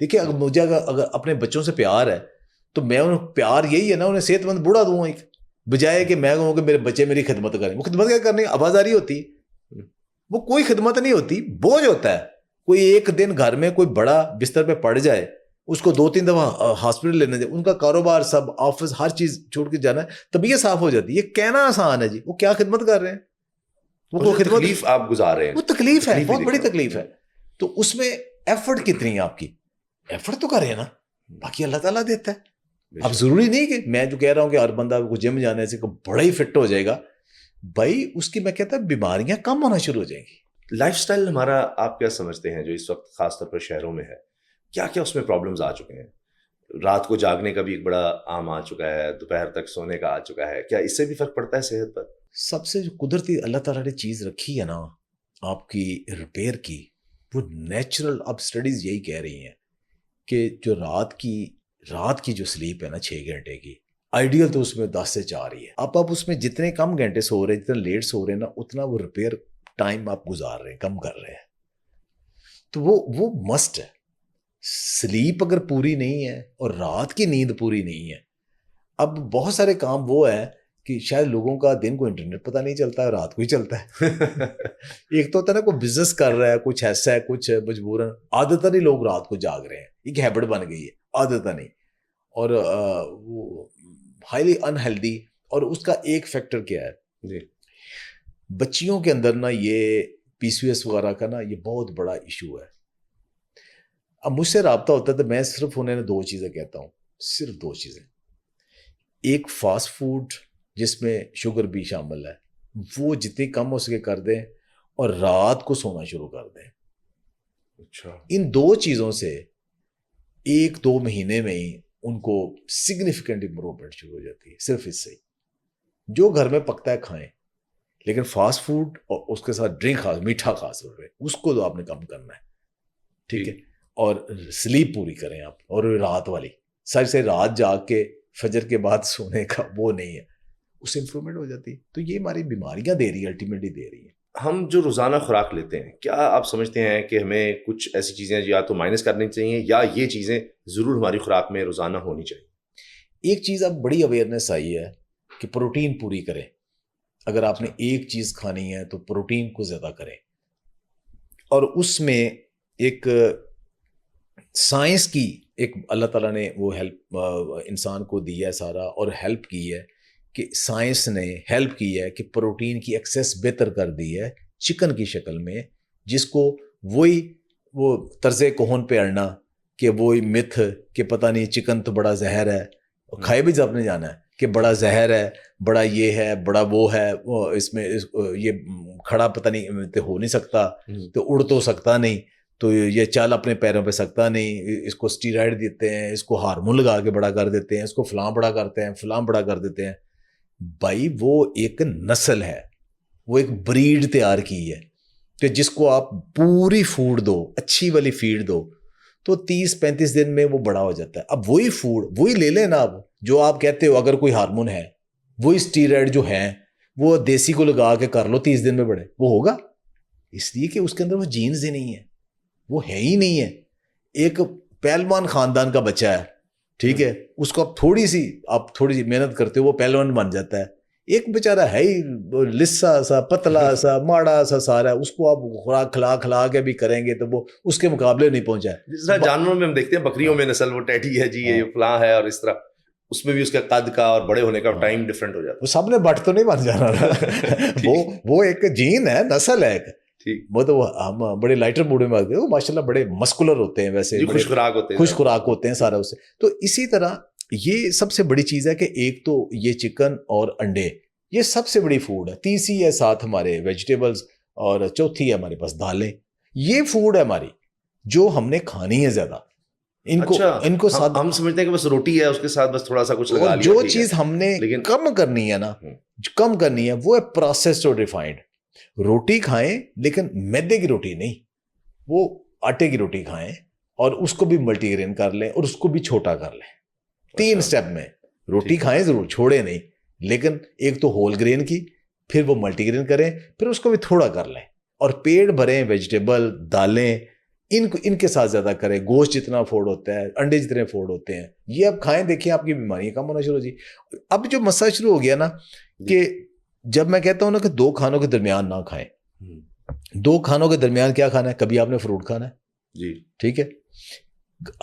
دیکھیے اگر مجھے اگر اپنے بچوں سے پیار ہے تو میں انہیں پیار یہی ہے نا, انہیں صحت مند بوڑھا دوں, ایک بجائے کہ میں کہوں کہ میرے بچے میری خدمت کریں. وہ خدمت کیا کرنی, آوازاری ہوتی, وہ کوئی خدمت نہیں ہوتی, بوجھ ہوتا ہے. کوئی ایک دن گھر میں کوئی بڑا بستر پہ پڑ جائے, اس کو 2-3 دفعہ ہاسپٹل لینے جائے, ان کا کاروبار سب آفس ہر چیز چھوڑ کے جانا ہے, طبیعت صاف ہو جاتی ہے. یہ کہنا آسان ہے جی, وہ کیا خدمت کر رہے ہیں, وہ خدمت تکلیف آپ گزار رہے ہیں, وہ تکلیف ہے, بہت بڑی تکلیف ہے. تو اس میں ایفرٹ کتنی ہے آپ کی, ایفرٹ تو کریں نا, باقی اللہ تعالیٰ دیتا ہے. اب ضروری نہیں کہ میں جو کہہ رہا ہوں کہ ہر بندہ کو جم جانے سے بڑا ہی فٹ ہو جائے گا بھائی, اس کی میں کہتا ہوں بیماریاں کم ہونا شروع ہو جائیں گی. لائف سٹائل ہمارا آپ کیا سمجھتے ہیں جو اس وقت خاص طور پر شہروں میں ہے, کیا کیا اس میں پرابلمز آ چکے ہیں؟ رات کو جاگنے کا بھی ایک بڑا عام آ چکا ہے, دوپہر تک سونے کا آ چکا ہے, کیا اس سے بھی فرق پڑتا ہے صحت پر؟ سب سے جو قدرتی اللہ تعالیٰ نے چیز رکھی ہے نا آپ کی ریپیئر کی, وہ نیچرل. اب اسٹڈیز یہی کہہ رہی ہیں کہ جو رات کی جو سلیپ ہے نا 6 گھنٹے کی, آئیڈیل تو اس میں 10 سے 4 ہی ہے. آپ اس میں جتنے کم گھنٹے سو رہے ہیں, جتنے لیٹ سو رہے ہیں نا, اتنا وہ ریپیئر ٹائم آپ گزار رہے ہیں, کم کر رہے ہیں. تو وہ مسٹ ہے. سلیپ اگر پوری نہیں ہے اور رات کی نیند پوری نہیں ہے, اب بہت سارے کام وہ ہے کہ شاید لوگوں کا دن کو انٹرنیٹ پتہ نہیں چلتا ہے, رات کو ہی چلتا ہے. ایک تو ہوتا ہے نا کوئی بزنس کر رہا ہے, کچھ ایسا ہے, کچھ مجبوراً, عادتاً ہی لوگ رات کو جاگ رہے ہیں, ایک ہیبٹ بن گئی ہے, عادتاً نہیں. اور وہ ہائیلی انہیلدی. اور اس کا ایک فیکٹر کیا ہے جی, بچیوں کے اندر نا یہ PCOS وغیرہ کا نا یہ بہت بڑا ایشو ہے. اب مجھ سے رابطہ ہوتا ہے تو میں صرف انہیں 2 چیزیں کہتا ہوں, صرف 2 چیزیں. ایک فاسٹ فوڈ جس میں شوگر بھی شامل ہے, وہ جتنی کم ہو سکے کر دیں, اور رات کو سونا شروع کر دیں. اچھا, ان 2 چیزوں سے 1-2 مہینے میں ہی ان کو سگنیفیکنٹ امپروومنٹ شروع ہو جاتی ہے. صرف اس سے جو گھر میں پکتا ہے کھائیں, لیکن فاسٹ فوڈ اور اس کے ساتھ ڈرنک خاص, میٹھا خاص طور پہ, اس کو تو آپ نے کم کرنا ہے. ٹھیک ہے, اور سلیپ پوری کریں آپ, اور رات والی سے رات جاگ کے فجر کے بعد سونے کا وہ نہیں ہے, اس سے امپروومنٹ ہو جاتی ہے. تو یہ ہماری بیماریاں دے رہی ہے, الٹیمیٹلی دے رہی ہے. ہم جو روزانہ خوراک لیتے ہیں, کیا آپ سمجھتے ہیں کہ ہمیں کچھ ایسی چیزیں یا تو مائنس کرنی چاہیے, یا یہ چیزیں ضرور ہماری خوراک میں روزانہ ہونی چاہیے؟ ایک چیز اب بڑی اویئرنیس آئی ہے کہ پروٹین پوری کریں. اگر آپ نے ایک چیز کھانی ہے تو پروٹین کو زیادہ کریں. اور اس میں ایک سائنس کی ایک اللہ تعالیٰ نے وہ ہیلپ انسان کو دی ہے سارا, اور ہیلپ کی ہے کہ سائنس نے ہیلپ کی ہے کہ پروٹین کی ایکسیس بہتر کر دی ہے چکن کی شکل میں, جس کو وہ طرز کہن پہ اڑنا کہ وہی متھ کہ پتہ نہیں چکن تو بڑا زہر ہے, کھائے بھی جب نے جانا ہے کہ بڑا زہر ہے, بڑا یہ ہے, بڑا وہ ہے, اس میں یہ کھڑا پتہ نہیں تو ہو نہیں سکتا, تو اڑ تو سکتا نہیں, تو یہ چال اپنے پیروں پہ سکتا نہیں, اس کو سٹیرائڈ دیتے ہیں, اس کو ہارمون لگا کے بڑا کر دیتے ہیں, اس کو فلاں بڑا کرتے ہیں, فلاں بڑا کر دیتے ہیں. بھائی وہ ایک نسل ہے, وہ ایک بریڈ تیار کی ہے کہ جس کو آپ پوری فوڈ دو, اچھی والی فیڈ دو, تو 30-35 دن میں وہ بڑا ہو جاتا ہے. اب وہی فوڈ وہی لے لیں نا, اب جو آپ کہتے ہو اگر کوئی ہارمون ہے, وہی سٹیرائڈ جو ہیں وہ دیسی کو لگا کے کر لو 30 دن میں بڑے, وہ ہوگا؟ اس لیے کہ اس کے اندر وہ جینز ہی نہیں ہے, وہ ہے ہی نہیں ہے. ایک پہلوان خاندان کا بچہ ہے, ٹھیک ہے, اس کو آپ تھوڑی سی محنت کرتے ہو وہ پہلوان بن جاتا ہے. ایک بیچارہ ہے ہی لسا سا, پتلا سا, ماڑا سا سارا, اس کو آپ خوراک کھلا کے بھی کریں گے تو وہ اس کے مقابلے نہیں پہنچا ہے. جس طرح جانوروں میں ہم دیکھتے ہیں, بکریوں میں نسل وہ ٹیٹی ہے جی, یہ فلاں ہے, اور اس طرح اس میں بھی اس کا قد کا اور بڑے ہونے کا ٹائم ڈفرینٹ ہو جاتا ہے. وہ سب نے بٹ تو نہیں بن جانا, وہ ایک جین ہے, نسل ہے ایک. وہ تو ہم بڑے لائٹر موڈ میں آتے ہیں, وہ ماشاء اللہ بڑے مسکولر ہوتے ہیں, ویسے خوش خوراک ہوتے ہیں سارا اس سے. تو اسی طرح یہ سب سے بڑی چیز ہے کہ ایک تو یہ چکن اور انڈے, یہ سب سے بڑی فوڈ ہے. تیسری ہے ساتھ ہمارے ویجیٹیبلز, اور چوتھی ہے ہمارے پاس دالیں. یہ فوڈ ہے ہماری جو ہم نے کھانی ہے زیادہ. ان کو ہم سمجھتے ہیں کہ بس روٹی ہے, اس کے ساتھ بس تھوڑا سا کچھ لگا لیا. جو چیز ہم نے کم کرنی ہے نا, کم کرنی ہے, وہ ہے پروسیسڈ اور ریفائنڈ. روٹی کھائیں لیکن میدے کی روٹی نہیں, وہ آٹے کی روٹی کھائیں, اور اس کو بھی ملٹی گرین کر لیں, اور اس کو بھی چھوٹا کر لیں. 3 سٹیپ میں روٹی کھائیں ضرور, چھوڑے نہیں, لیکن ایک تو ہول گرین کی, پھر وہ ملٹی گرین کریں, پھر اس کو بھی تھوڑا کر لیں, اور پیٹ بھریں ویجیٹیبل, دالیں, ان کے ساتھ زیادہ کریں. گوشت جتنا افورڈ ہوتا ہے, انڈے جتنے افورڈ ہوتے ہیں, یہ اب کھائیں, دیکھیں آپ کی بیماریاں کم ہونا شروع ہو جی. اب جو مسئلہ شروع ہو گیا نا کہ جب میں کہتا ہوں نا کہ دو کھانوں کے درمیان نہ کھائیں, دو کھانوں کے درمیان کیا کھانا ہے, کبھی آپ نے فروٹ کھانا ہے جی ٹھیک ہے,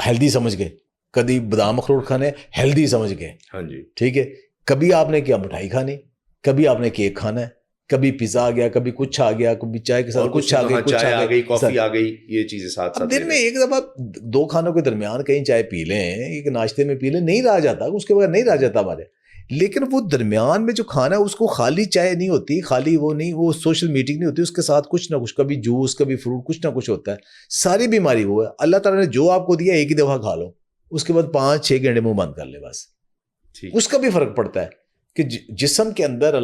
ہیلدی سمجھ گئے, کبھی بادام اخروٹ کھانے ہیلدی سمجھ گئے, ہاں جی ٹھیک ہے, کبھی آپ نے کیا مٹھائی کھانی, کبھی آپ نے کیک کھانا ہے, کبھی پیزا آ گیا, کبھی کچھ آ گیا, کبھی چائے کے ساتھ کچھ آ گئی, کچھ چائے آ آ گئی, گئی, کافی آ گئی, یہ چیزیں ساتھ اب ساتھ دن میں ایک دفعہ دو کھانوں کے درمیان کہیں چائے پی لیں, ایک ناشتے میں پی لیں, نہیں رہا جاتا, اس کے بغیر نہیں رہا جاتا ہمارے. لیکن وہ درمیان میں جو کھانا ہے اس کو خالی چائے نہیں ہوتی, خالی وہ نہیں, وہ سوشل میٹنگ نہیں ہوتی, اس کے ساتھ کچھ نہ کچھ, کبھی جوس, کبھی فروٹ, کچھ نہ کچھ ہوتا ہے. ساری بیماری وہ ہے. اللہ تعالیٰ نے جو آپ کو دیا ایک ہی دفعہ کھا لو, اس کے بعد 5-6 گھنٹے منہ بند کر لے بس. اس کا بھی فرق پڑتا ہے کہ جسم کے اندر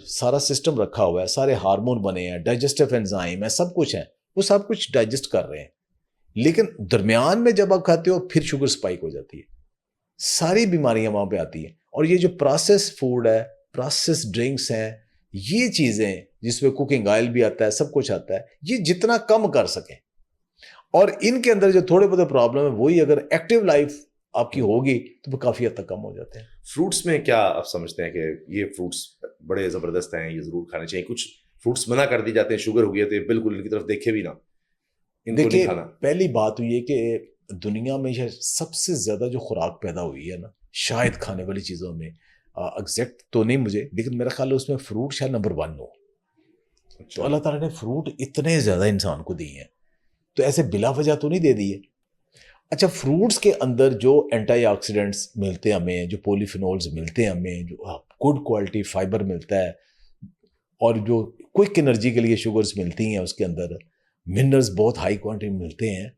سارا سسٹم رکھا ہوا ہے, سارے ہارمون بنے ہیں, ڈائجسٹو انزائم ہے, سب کچھ ہے, وہ سب کچھ ڈائجسٹ کر رہے ہیں. لیکن درمیان میں جب آپ کھاتے ہو پھر شوگر سپائک ہو جاتی ہے, ساری بیماریاں وہاں پہ آتی ہیں. اور یہ جو پروسیس فوڈ ہے, پروسیس ڈرنکس ہیں, یہ چیزیں جس میں کوکنگ آئل بھی آتا ہے, سب کچھ آتا ہے, یہ جتنا کم کر سکیں. اور ان کے اندر جو تھوڑے بہت پرابلم ہے وہی اگر ایکٹیو لائف آپ کی ہوگی تو وہ کافی حد تک کم ہو جاتے ہیں. فروٹس میں کیا آپ سمجھتے ہیں کہ یہ فروٹس بڑے زبردست ہیں, یہ ضرور کھانے چاہیے؟ کچھ فروٹس منع کر دی جاتے ہیں, شوگر ہو گئی ہے تو بالکل ان کی طرف دیکھے بھی نہ, ان کو نہیں کھانا. پہلی بات تو یہ کہ دنیا میں سب سے زیادہ جو خوراک پیدا ہوئی ہے نا شاید کھانے والی چیزوں میں, ایگزیکٹ تو نہیں مجھے, لیکن میرا خیال ہے اس میں فروٹ شاید نمبر 1 ہو. تو اللہ تعالیٰ نے فروٹ اتنے زیادہ انسان کو دیے ہیں, تو ایسے بلا وجہ تو نہیں دے دیے. اچھا, فروٹس کے اندر جو اینٹی آکسیڈنٹس ملتے ہیں ہمیں, جو پولیفینولز ملتے ہیں ہمیں, جو گڈ کوالٹی فائبر ملتا ہے, اور جو کوئک انرجی کے لیے شوگرز ملتی ہیں, اس کے اندر منرلز بہت ہائی کوانٹٹی میں ملتے ہیں,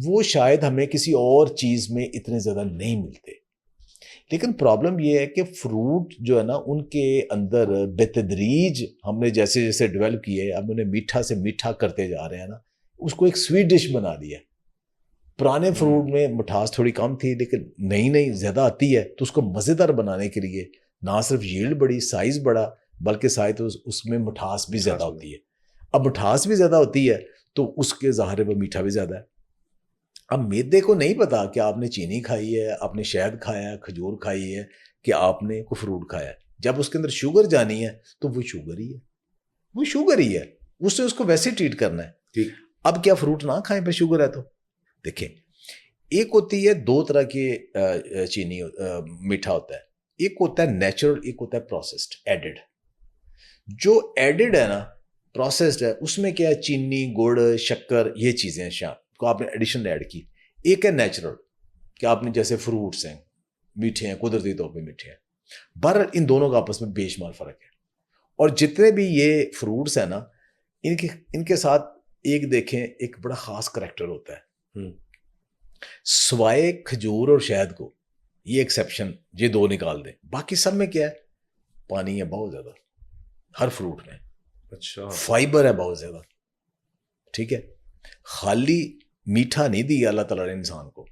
وہ شاید ہمیں کسی اور چیز میں اتنے زیادہ نہیں ملتے. لیکن پرابلم یہ ہے کہ فروٹ جو ہے نا ان کے اندر بتدریج ہم نے جیسے جیسے ڈیولپ کیے, اب انہیں میٹھا سے میٹھا کرتے جا رہے ہیں نا, اس کو ایک سویٹ ڈش بنا دیا. پرانے فروٹ میں مٹھاس تھوڑی کم تھی, لیکن نئی زیادہ آتی ہے, تو اس کو مزیدار بنانے کے لیے نہ صرف ییلڈ بڑی, سائز بڑا, بلکہ سائز اس میں مٹھاس بھی زیادہ ہوتی ہے. اب مٹھاس بھی زیادہ ہوتی ہے تو اس کے ظاہر ہے وہ میٹھا بھی زیادہ ہے. اب میدے کو نہیں پتا کہ آپ نے چینی کھائی ہے, آپ نے شہد کھایا ہے, کھجور کھائی ہے, کہ آپ نے کوئی فروٹ کھایا ہے. جب اس کے اندر شوگر جانی ہے تو وہ شوگر ہی ہے, وہ شوگر ہی ہے, اس سے اس کو ویسے ٹریٹ کرنا ہے. اب کیا فروٹ نہ کھائیں پہ شوگر ہے؟ تو دیکھیں, ایک ہوتی ہے 2 طرح کی چینی میٹھا ہوتا ہے, ایک ہوتا ہے نیچرل, ایک ہوتا ہے پروسیسڈ ایڈڈ. جو ایڈڈ ہے نا, پروسیسڈ ہے, اس میں کیا ہے, چینی, گڑ, شکر, یہ چیزیں شام کو آپ نے ایڈیشن ایڈ کی. ایک ہے نیچرل, کہ آپ نے جیسے فروٹس ہیں, میٹھے ہیں, قدرتی طور پہ میٹھے ہیں. بہرحال ان دونوں کا آپس میں بے شمار فرق ہے. اور جتنے بھی یہ فروٹس ہیں نا, ان کے ساتھ ایک دیکھیں, ایک بڑا خاص کریکٹر ہوتا ہے. سوائے کھجور اور شہد کو, یہ ایکسیپشن, یہ 2 نکال دیں, باقی سب میں کیا ہے, پانی ہے بہت زیادہ ہر فروٹ میں. اچھا, فائبر ہے بہت زیادہ, ٹھیک ہے. خالی میٹھا نہیں دیا اللہ تعالیٰ نے انسان کو,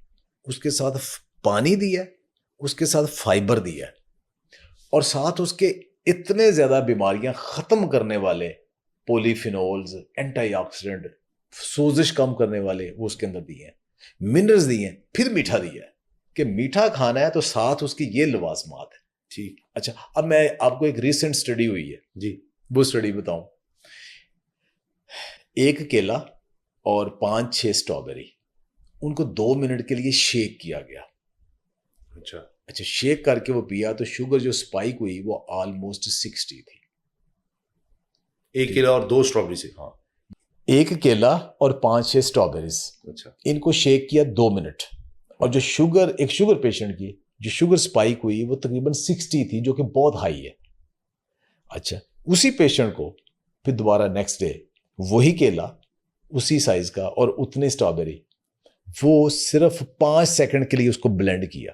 اس کے ساتھ پانی دیا, اس کے ساتھ فائبر دیا, اور ساتھ اس کے اتنے زیادہ بیماریاں ختم کرنے والے پولیفینولز, اینٹی آکسیڈنٹ, سوزش کم کرنے والے وہ اس کے اندر دیے ہیں, منرلز دیے ہیں, پھر میٹھا دیا ہے کہ میٹھا کھانا ہے تو ساتھ اس کی یہ لوازمات ہے. ٹھیک, اچھا, اب میں آپ کو ایک ریسنٹ اسٹڈی ہوئی ہے جی, وہ اسٹڈی بتاؤں. ایک کیلا اور 5-6 اسٹرابیری, ان کو 2 منٹ کے لیے شیک کیا گیا. اچھا, شیک کر کے وہ پیا تو شوگر جو سپائک ہوئی وہ آلموسٹ 60 تھی. ایک کیلا اور 2 اسٹرابیری سے. ہاں, ایک کیلا اور 5-6 اسٹرابیریز, اچھا, ان کو شیک کیا 2 منٹ, اور جو شوگر, ایک شوگر پیشنٹ کی جو شوگر سپائک ہوئی وہ تقریباً 60 تھی, جو کہ بہت ہائی ہے. اچھا, اسی پیشنٹ کو پھر دوبارہ نیکسٹ ڈے وہی کیلا, اسی سائز کا اور اتنے اسٹرابیری, وہ صرف 5 سیکنڈ کے لیے اس کو بلینڈ کیا.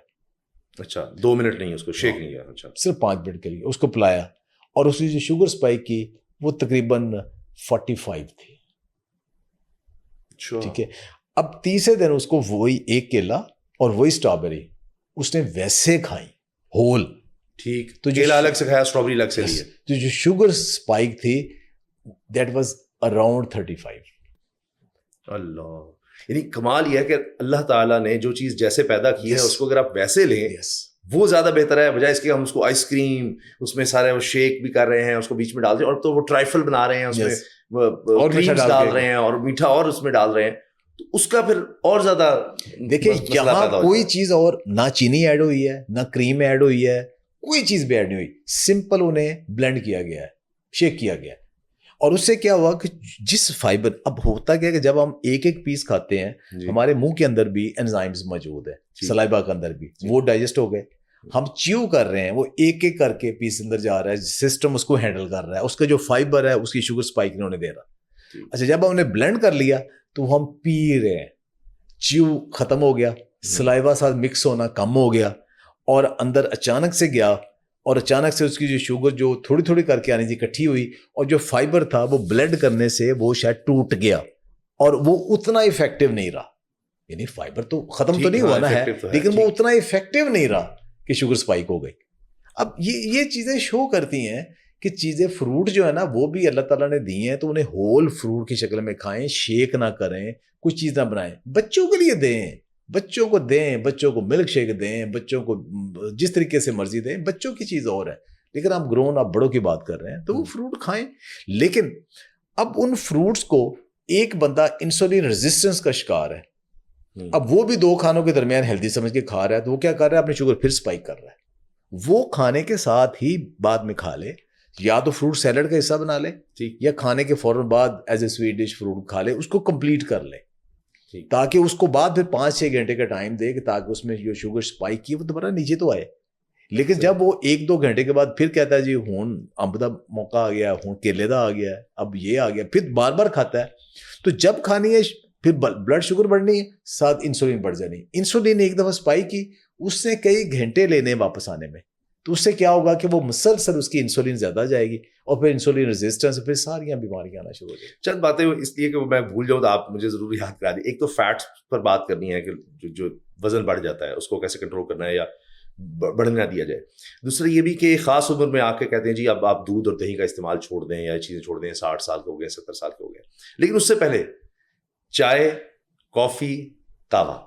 اچھا, 2 منٹ نہیں, اس کو شیک نہیں کیا. اچھا, صرف 5 منٹ کے لیے اس کو پلایا, اور اس کی جو شوگر سپائک کی وہ تقریباً 45 تھی. ٹھیک ہے. اب تیسرے دن اس کو وہی ایک کیلا اور وہی اسٹرابیری اس نے ویسے کھائی ہول. ٹھیک, تو کیلا الگ سے کھایا, اسٹرابیری الگ سے لی. تو جو شوگر سپائک تھی دیٹ واز اراؤنڈ 35. اللہ, یعنی کمال یہ ہے کہ اللہ تعالیٰ نے جو چیز جیسے پیدا کی ہے اس کو اگر آپ ویسے لیں وہ زیادہ بہتر ہے بجائے اس کے ہم اس کو آئس کریم اس میں سارے وہ شیک بھی کر رہے ہیں اس کو بیچ میں ڈال دیں اور تو وہ ٹرائفل بنا رہے ہیں اس میں اور کریمز ڈال رہے ہیں اور میٹھا اور اس میں ڈال رہے ہیں تو اس کا پھر اور زیادہ دیکھیں یہاں کوئی چیز اور نہ چینی ایڈ ہوئی ہے نہ کریم ایڈ ہوئی ہے کوئی چیز بھی ایڈ نہیں ہوئی سمپل انہیں بلینڈ کیا گیا ہے شیک کیا گیا ہے اور اس سے کیا ہوا کہ جس فائبر اب ہوتا کیا کہ جب ہم ایک ایک پیس کھاتے ہیں ہمارے منہ کے اندر بھی انزائمز موجود ہے سلائبا کے اندر بھی وہ ڈائجسٹ ہو گئے ہم چیو کر رہے ہیں وہ ایک ایک کر کے پیس اندر جا رہا ہے سسٹم اس کو ہینڈل کر رہا ہے اس کا جو فائبر ہے اس کی شوگر اسپائک نہیں ہونے دے رہا اچھا جب ہم نے بلینڈ کر لیا تو ہم پی رہے ہیں چیو ختم ہو گیا سلائبا ساتھ مکس ہونا کم ہو گیا اور اندر اچانک سے گیا اور اچانک سے اس کی جو شوگر جو تھوڑی تھوڑی کر کے آنی تھی اکٹھی ہوئی اور جو فائبر تھا وہ بلینڈ کرنے سے وہ شاید ٹوٹ گیا اور وہ اتنا افیکٹو نہیں رہا یعنی فائبر تو ختم تو نہیں ہوا نا ہے لیکن وہ اتنا افیکٹو نہیں رہا کہ شوگر اسپائک ہو گئی اب یہ چیزیں شو کرتی ہیں کہ چیزیں فروٹ جو ہے نا وہ بھی اللہ تعالیٰ نے دی ہیں تو انہیں ہول فروٹ کی شکل میں کھائیں شیک نہ کریں کچھ چیز نہ بنائیں بچوں کے لیے دیں بچوں کو دیں بچوں کو ملک شیک دیں بچوں کو جس طریقے سے مرضی دیں بچوں کی چیز اور ہے لیکن آپ گرون آپ بڑوں کی بات کر رہے ہیں تو وہ فروٹ کھائیں لیکن اب ان فروٹس کو ایک بندہ انسولین ریزسٹنس کا شکار ہے اب وہ بھی 2 کھانوں کے درمیان ہیلدی سمجھ کے کھا رہا ہے تو وہ کیا کر رہا ہے اپنی شوگر پھر اسپائک کر رہا ہے وہ کھانے کے ساتھ ہی بعد میں کھا لے یا تو فروٹ سیلڈ کا حصہ بنا لے یا کھانے کے فوراً بعد as a sweet dish fruit کھا لے اس کو کمپلیٹ کر لے تاکہ اس کو بعد پھر 5-6 گھنٹے کا ٹائم دے کہ تاکہ اس میں جو شوگر اسپائک کی وہ دوبارہ نیچے تو آئے لیکن جب وہ 1-2 گھنٹے کے بعد پھر کہتا ہے جی ہون امب دا موقع آ گیا ہون کیلے دا آ گیا ہے اب یہ آ گیا پھر بار بار کھاتا ہے تو جب کھانی ہے پھر بلڈ شوگر بڑھنی ہے ساتھ انسولین بڑھ جانی انسولین ایک دفعہ اسپائک کی اس سے کئی گھنٹے لینے واپس آنے میں تو اس سے کیا ہوگا کہ وہ مسلسل اس کی انسولین زیادہ جائے گی اور پھر انسولین ریزسٹنس پھر ساریاں بیماریاں آنا شروع ہو جائیں چند باتیں اس لیے کہ میں بھول جاؤں تو آپ مجھے ضرور یاد کرا دیں ایک تو فیٹس پر بات کرنی ہے کہ جو وزن بڑھ جاتا ہے اس کو کیسے کنٹرول کرنا ہے یا بڑھنے نہ دیا جائے دوسرا یہ بھی کہ ایک خاص عمر میں آ کے کہتے ہیں جی اب آپ دودھ اور دہی کا استعمال چھوڑ دیں یا چیزیں چھوڑ دیں 60 سال کے ہو گئے 70 سال کے ہو گئے لیکن اس سے پہلے چائے کافی قہوہ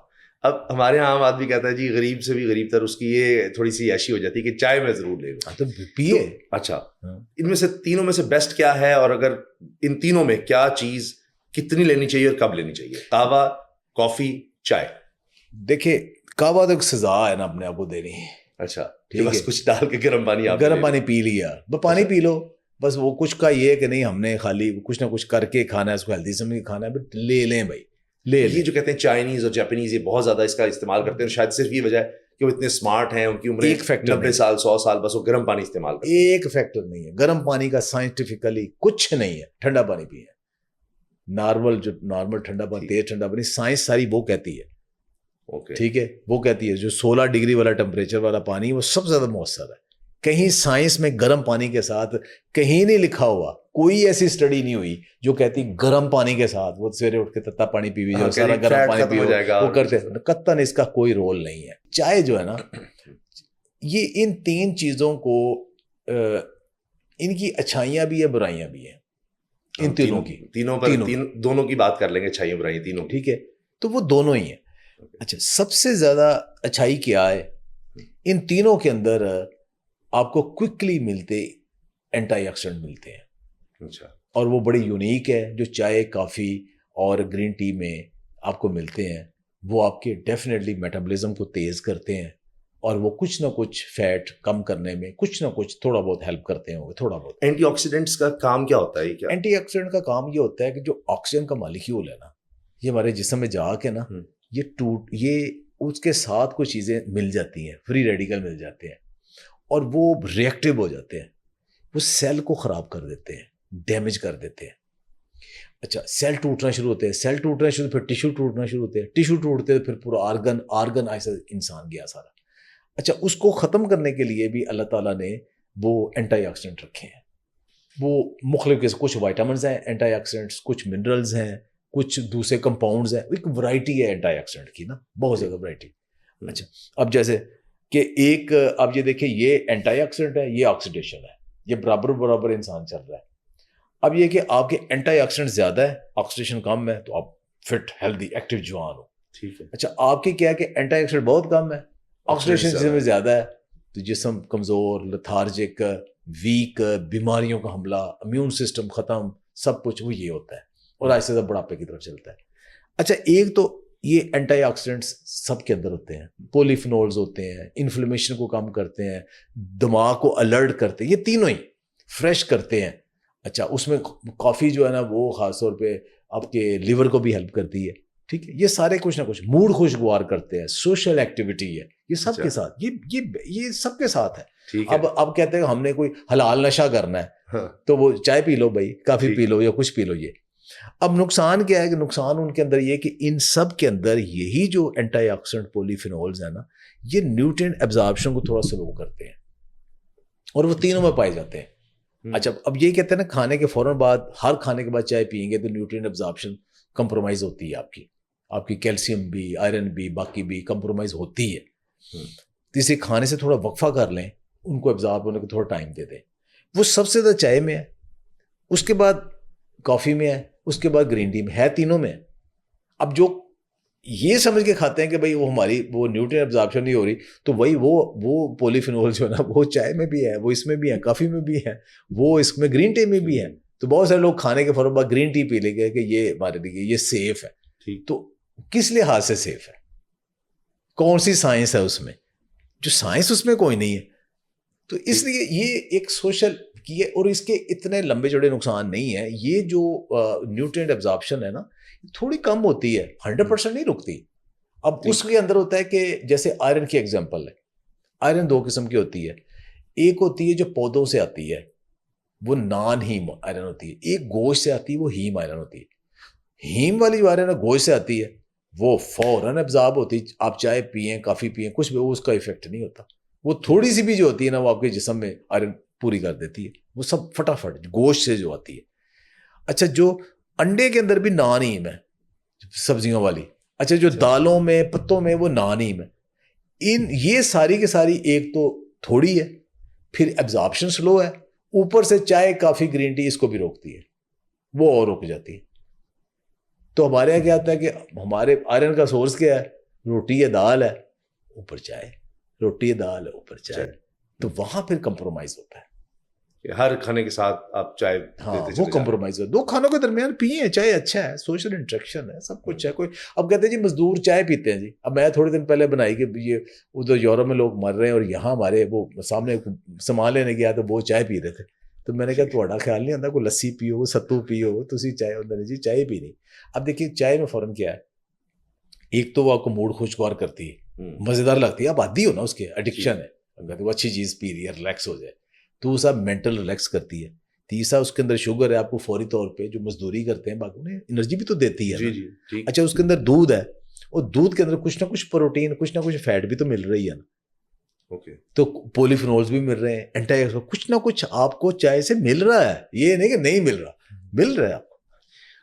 اب ہمارے یہاں عام آدمی کہتا ہے جی غریب سے بھی غریب تر اس کی یہ تھوڑی سی ایشی ہو جاتی ہے کہ چائے میں ضرور لے لوں تو پیے اچھا ان میں سے تینوں میں سے بیسٹ کیا ہے اور اگر ان تینوں میں کیا چیز کتنی لینی چاہیے اور کب لینی چاہیے قہوہ کافی چائے دیکھیں قہوہ تو ایک سزا ہے نا اپنے آپ کو دینی اچھا بس کچھ ڈال کے گرم پانی پی لیا پانی پی لو بس وہ کچھ کا یہ کہ نہیں ہم نے خالی کچھ نہ کچھ کر کے کھانا ہے اس کو ہیلدی سمجھ کے کھانا ہے بٹ لے لیں بھائی یہ جو کہتے ہیں چائنیز اور جاپنیز یہ بہت زیادہ اس کا استعمال کرتے ہیں شاید صرف یہ وجہ ہے کہ وہ اتنے اسمارٹ ہیں ان کی عمر 90 سال 100 سال بس وہ گرم پانی استعمال کرتے ہیں ایک فیکٹر نہیں ہے گرم پانی کا سائنٹیفکلی کچھ نہیں ہے ٹھنڈا پانی پیے نارمل ٹھنڈا پانی تیز ٹھنڈا پانی سائنس ساری وہ کہتی ہے ٹھیک ہے وہ کہتی ہے جو 16 ڈگری والا ٹیمپریچر والا پانی وہ سب سے زیادہ مؤثر ہے کہیں سائنس میں گرم پانی کے ساتھ کہیں نہیں لکھا ہوا کوئی ایسی اسٹڈی نہیں ہوئی جو کہتی گرم پانی کے ساتھ وہ سویرے اٹھ کے تتا پانی پی جو سارا گرم پانی پی وہ کرتے قطعاً اس کا کوئی رول نہیں ہے چائے جو ہے نا یہ ان 3 چیزوں کو ان کی اچھائیاں بھی ہے برائیاں بھی ہیں ان دونوں کی بات کر لیں گے اچھائیاں برائیاں تینوں ٹھیک ہے تو وہ دونوں ہی ہیں اچھا سب سے زیادہ اچھائی کیا ہے ان تینوں کے اندر آپ کو کوئکلی ملتے اینٹی آکسیڈنٹ ملتے ہیں اچھا اور وہ بڑی یونیک ہے جو چائے کافی اور گرین ٹی میں آپ کو ملتے ہیں وہ آپ کے ڈیفینیٹلی میٹابولزم کو تیز کرتے ہیں اور وہ کچھ نہ کچھ فیٹ کم کرنے میں کچھ نہ کچھ تھوڑا بہت ہیلپ کرتے ہیں تھوڑا بہت اینٹی آکسیڈنٹس کا کام کیا ہوتا ہے اینٹی آکسیڈنٹ کا کام یہ ہوتا ہے کہ جو آکسیجن کا مالیکیول ہے نا یہ ہمارے جسم میں جا کے نا یہ اس کے ساتھ کچھ چیزیں مل جاتی ہیں فری ریڈیکل مل جاتے ہیں اور وہ ریئیکٹیو ہو جاتے ہیں وہ سیل کو خراب کر دیتے ہیں ڈیمیج کر دیتے ہیں اچھا سیل ٹوٹنا شروع ہوتے ہیں سیل ٹوٹنا شروع پھر ٹیشو ٹوٹنا شروع ہوتے ہیں ٹیشو ٹوٹتے پھر پورا آرگن ایسا انسان گیا سارا اچھا اس کو ختم کرنے کے لیے بھی اللہ تعالیٰ نے وہ اینٹی آکسیڈنٹ رکھے ہیں وہ مختلف قسم کچھ وائٹامنز ہیں اینٹی آکسیڈنٹس کچھ منرلز ہیں کچھ دوسرے کمپاؤنڈز ہیں ایک ورائٹی ہے اینٹی آکسیڈنٹ کی نا بہت زیادہ ورائٹی اچھا اب جیسے کہ ایک اب یہ دیکھیں یہ اینٹی آکسیڈنٹ ہے یہ آکسیڈیشن ہے یہ برابر انسان چل رہا ہے اب یہ کہ آپ کے اینٹی آکسیڈنٹ زیادہ ہے آکسیڈیشن کم ہے تو آپ فٹ ہیلدی ایکٹیو جوان ہو. ٹھیک ہے. اچھا آپ کی کیا ہے کہ اینٹی آکسیڈنٹ بہت کم ہے, آکسیڈیشن جسم میں زیادہ ہے, تو جسم کمزور, لتھارجک, ویک, بیماریوں کا حملہ, امیون سسٹم ختم, سب کچھ وہ یہ ہوتا ہے, اور آہستہ آہستہ بڑھاپے کی طرف چلتا ہے. اچھا ایک تو یہ اینٹی آکسیڈنٹس سب کے اندر ہوتے ہیں, پولیفینولز ہوتے ہیں, انفلیمیشن کو کم کرتے ہیں, دماغ کو الرٹ کرتے ہیں, یہ تینوں ہی فریش کرتے ہیں. اچھا اس میں کافی جو ہے نا وہ خاص طور پہ آپ کے لیور کو بھی ہیلپ کرتی ہے. ٹھیک ہے, یہ سارے کچھ نہ کچھ موڈ خوشگوار کرتے ہیں, سوشل ایکٹیویٹی ہے, یہ سب کے ساتھ, یہ سب کے ساتھ ہے. اب کہتے ہیں ہم نے کوئی حلال نشہ کرنا ہے تو وہ چائے پی لو بھائی, کافی پی لو یا کچھ پی لو. یہ اب نقصان کیا ہے کہ نقصان ان کے اندر یہ کہ ان سب کے اندر یہی جو اینٹی آکسیڈنٹ پولیفینولز ہیں نا, یہ نیوٹرینٹ ایبزارپشن کو تھوڑا سلو کرتے ہیں, اور وہ تینوں میں پائے جاتے ہیں. اچھا اب یہ کہتے ہیں نا کھانے کے فوراً بعد, ہر کھانے کے بعد چائے پئیں گے تو نیوٹرینٹ ایبزارپشن کمپرومائز ہوتی ہے, آپ کی کیلشیم بھی, آئرن بھی, باقی بھی کمپرومائز ہوتی ہے. تو اسے کھانے سے تھوڑا وقفہ کر لیں, ان کو ایبزارب ہونے کو تھوڑا ٹائم دے دیں. وہ سب سے زیادہ چائے میں ہے, اس کے بعد کافی میں ہے, اس کے بعد گرین ٹی میں ہے, تینوں میں. اب جو یہ سمجھ کے کھاتے ہیں کہ بھائی وہ ہماری وہ نیوٹرین ایبزارپشن نہیں ہو رہی, تو وہی وہ پولیفینول جو ہے نا وہ چائے میں بھی ہے, وہ اس میں بھی ہے, کافی میں بھی ہے, وہ اس میں گرین ٹی میں بھی ہے. تو بہت سارے لوگ کھانے کے فوراً بعد گرین ٹی پی لیں گے کہ یہ ہمارے لیے یہ سیف ہے. تو کس لحاظ سے سیف ہے, کون سی سائنس ہے اس میں, جو سائنس اس میں کوئی نہیں ہے. تو اس لیے یہ ایک سوشل کی ہے, اور اس کے اتنے لمبے چوڑے نقصان نہیں ہیں. یہ جو نیوٹرینٹ ایبزارپشن ہے نا تھوڑی کم ہوتی ہے, 100% نہیں رکتی. اب اس کے اندر ہوتا ہے کہ جیسے آئرن کی ایگزامپل ہے, آئرن دو قسم کی ہوتی ہے. ایک ہوتی ہے جو پودوں سے آتی ہے, وہ نان ہیم آئرن ہوتی ہے. ایک گوشت سے آتی ہے, وہ ہیم آئرن ہوتی ہے. ہیم والی جو آئرن ہے گوشت سے آتی ہے, وہ فوراً ایبزارب ہوتی ہے. آپ چائے پئیں, کافی پئیں, کچھ بھی, وہ اس کا ایفیکٹ نہیں ہوتا. وہ تھوڑی سی بھی جو ہوتی ہے نا وہ آپ کے جسم میں آئرن پوری کر دیتی ہے, وہ سب فٹافٹ گوشت سے جو آتی ہے. اچھا جو انڈے کے اندر بھی نان ہیم ہے, سبزیوں والی. اچھا جو دالوں میں, پتوں میں, وہ نان ہیم ہے. یہ ساری کی ساری ایک تو تھوڑی ہے, پھر ایبزارپشن سلو ہے, اوپر سے چائے, کافی, گرین ٹی اس کو بھی روکتی ہے, وہ اور رک جاتی ہے. تو ہمارے یہاں کیا ہوتا ہے کہ ہمارے آئرن کا سورس کیا ہے, روٹی ہے, دال ہے, اوپر چائے, روٹی ہے, دال ہے, اوپر چائے. تو وہاں پھر کمپرومائز ہوتا ہے. ہر کھانے کے ساتھ آپ چائے, ہاں وہ کمپرومائز ہوتا ہے. دو کھانوں کے درمیان پیئیں, چائے اچھا ہے, سوشل انٹریکشن ہے, سب کچھ ہے. کوئی اب کہتے ہیں جی مزدور چائے پیتے ہیں جی. اب میں تھوڑے دن پہلے بنائی کہ یہ ادھر یورپ میں لوگ مر رہے ہیں, اور یہاں ہمارے وہ سامنے سامان لینے گیا تو وہ چائے پی رہے تھے. تو میں نے کہا تھوڑا خیال نہیں آتا, کوئی لسی پیو, ستو پیو, تو چائے ہوتا جی چائے پی نہیں. اب دیکھیے چائے میں فوراً کیا ہے, ایک تو وہ آپ کو موڈ خوشگوار کرتی ہے, مزیدار لگتی ہے, آپ عادی ہو نا اس کے, ایڈکشن ہے, وہ اچھی چیز پی رہی ہے, ریلیکس ہو جائے. دوسرا مینٹل ریلیکس کرتی ہے. تیسرا اس کے اندر شوگر ہے, آپ کو فوری طور پہ جو مزدوری کرتے ہیں باقی انہیں انرجی بھی تو دیتی ہے. اچھا اس کے اندر دودھ ہے, اور دودھ کے اندر کچھ نہ کچھ پروٹین, کچھ نہ کچھ فیٹ بھی تو مل رہی ہے نا. تو پولیفینولز بھی مل رہے ہیں, اینٹی آکسیڈنٹ, کچھ نہ کچھ آپ کو چائے سے مل رہا ہے. یہ نہیں کہ نہیں مل رہا, مل رہا ہے آپ کو.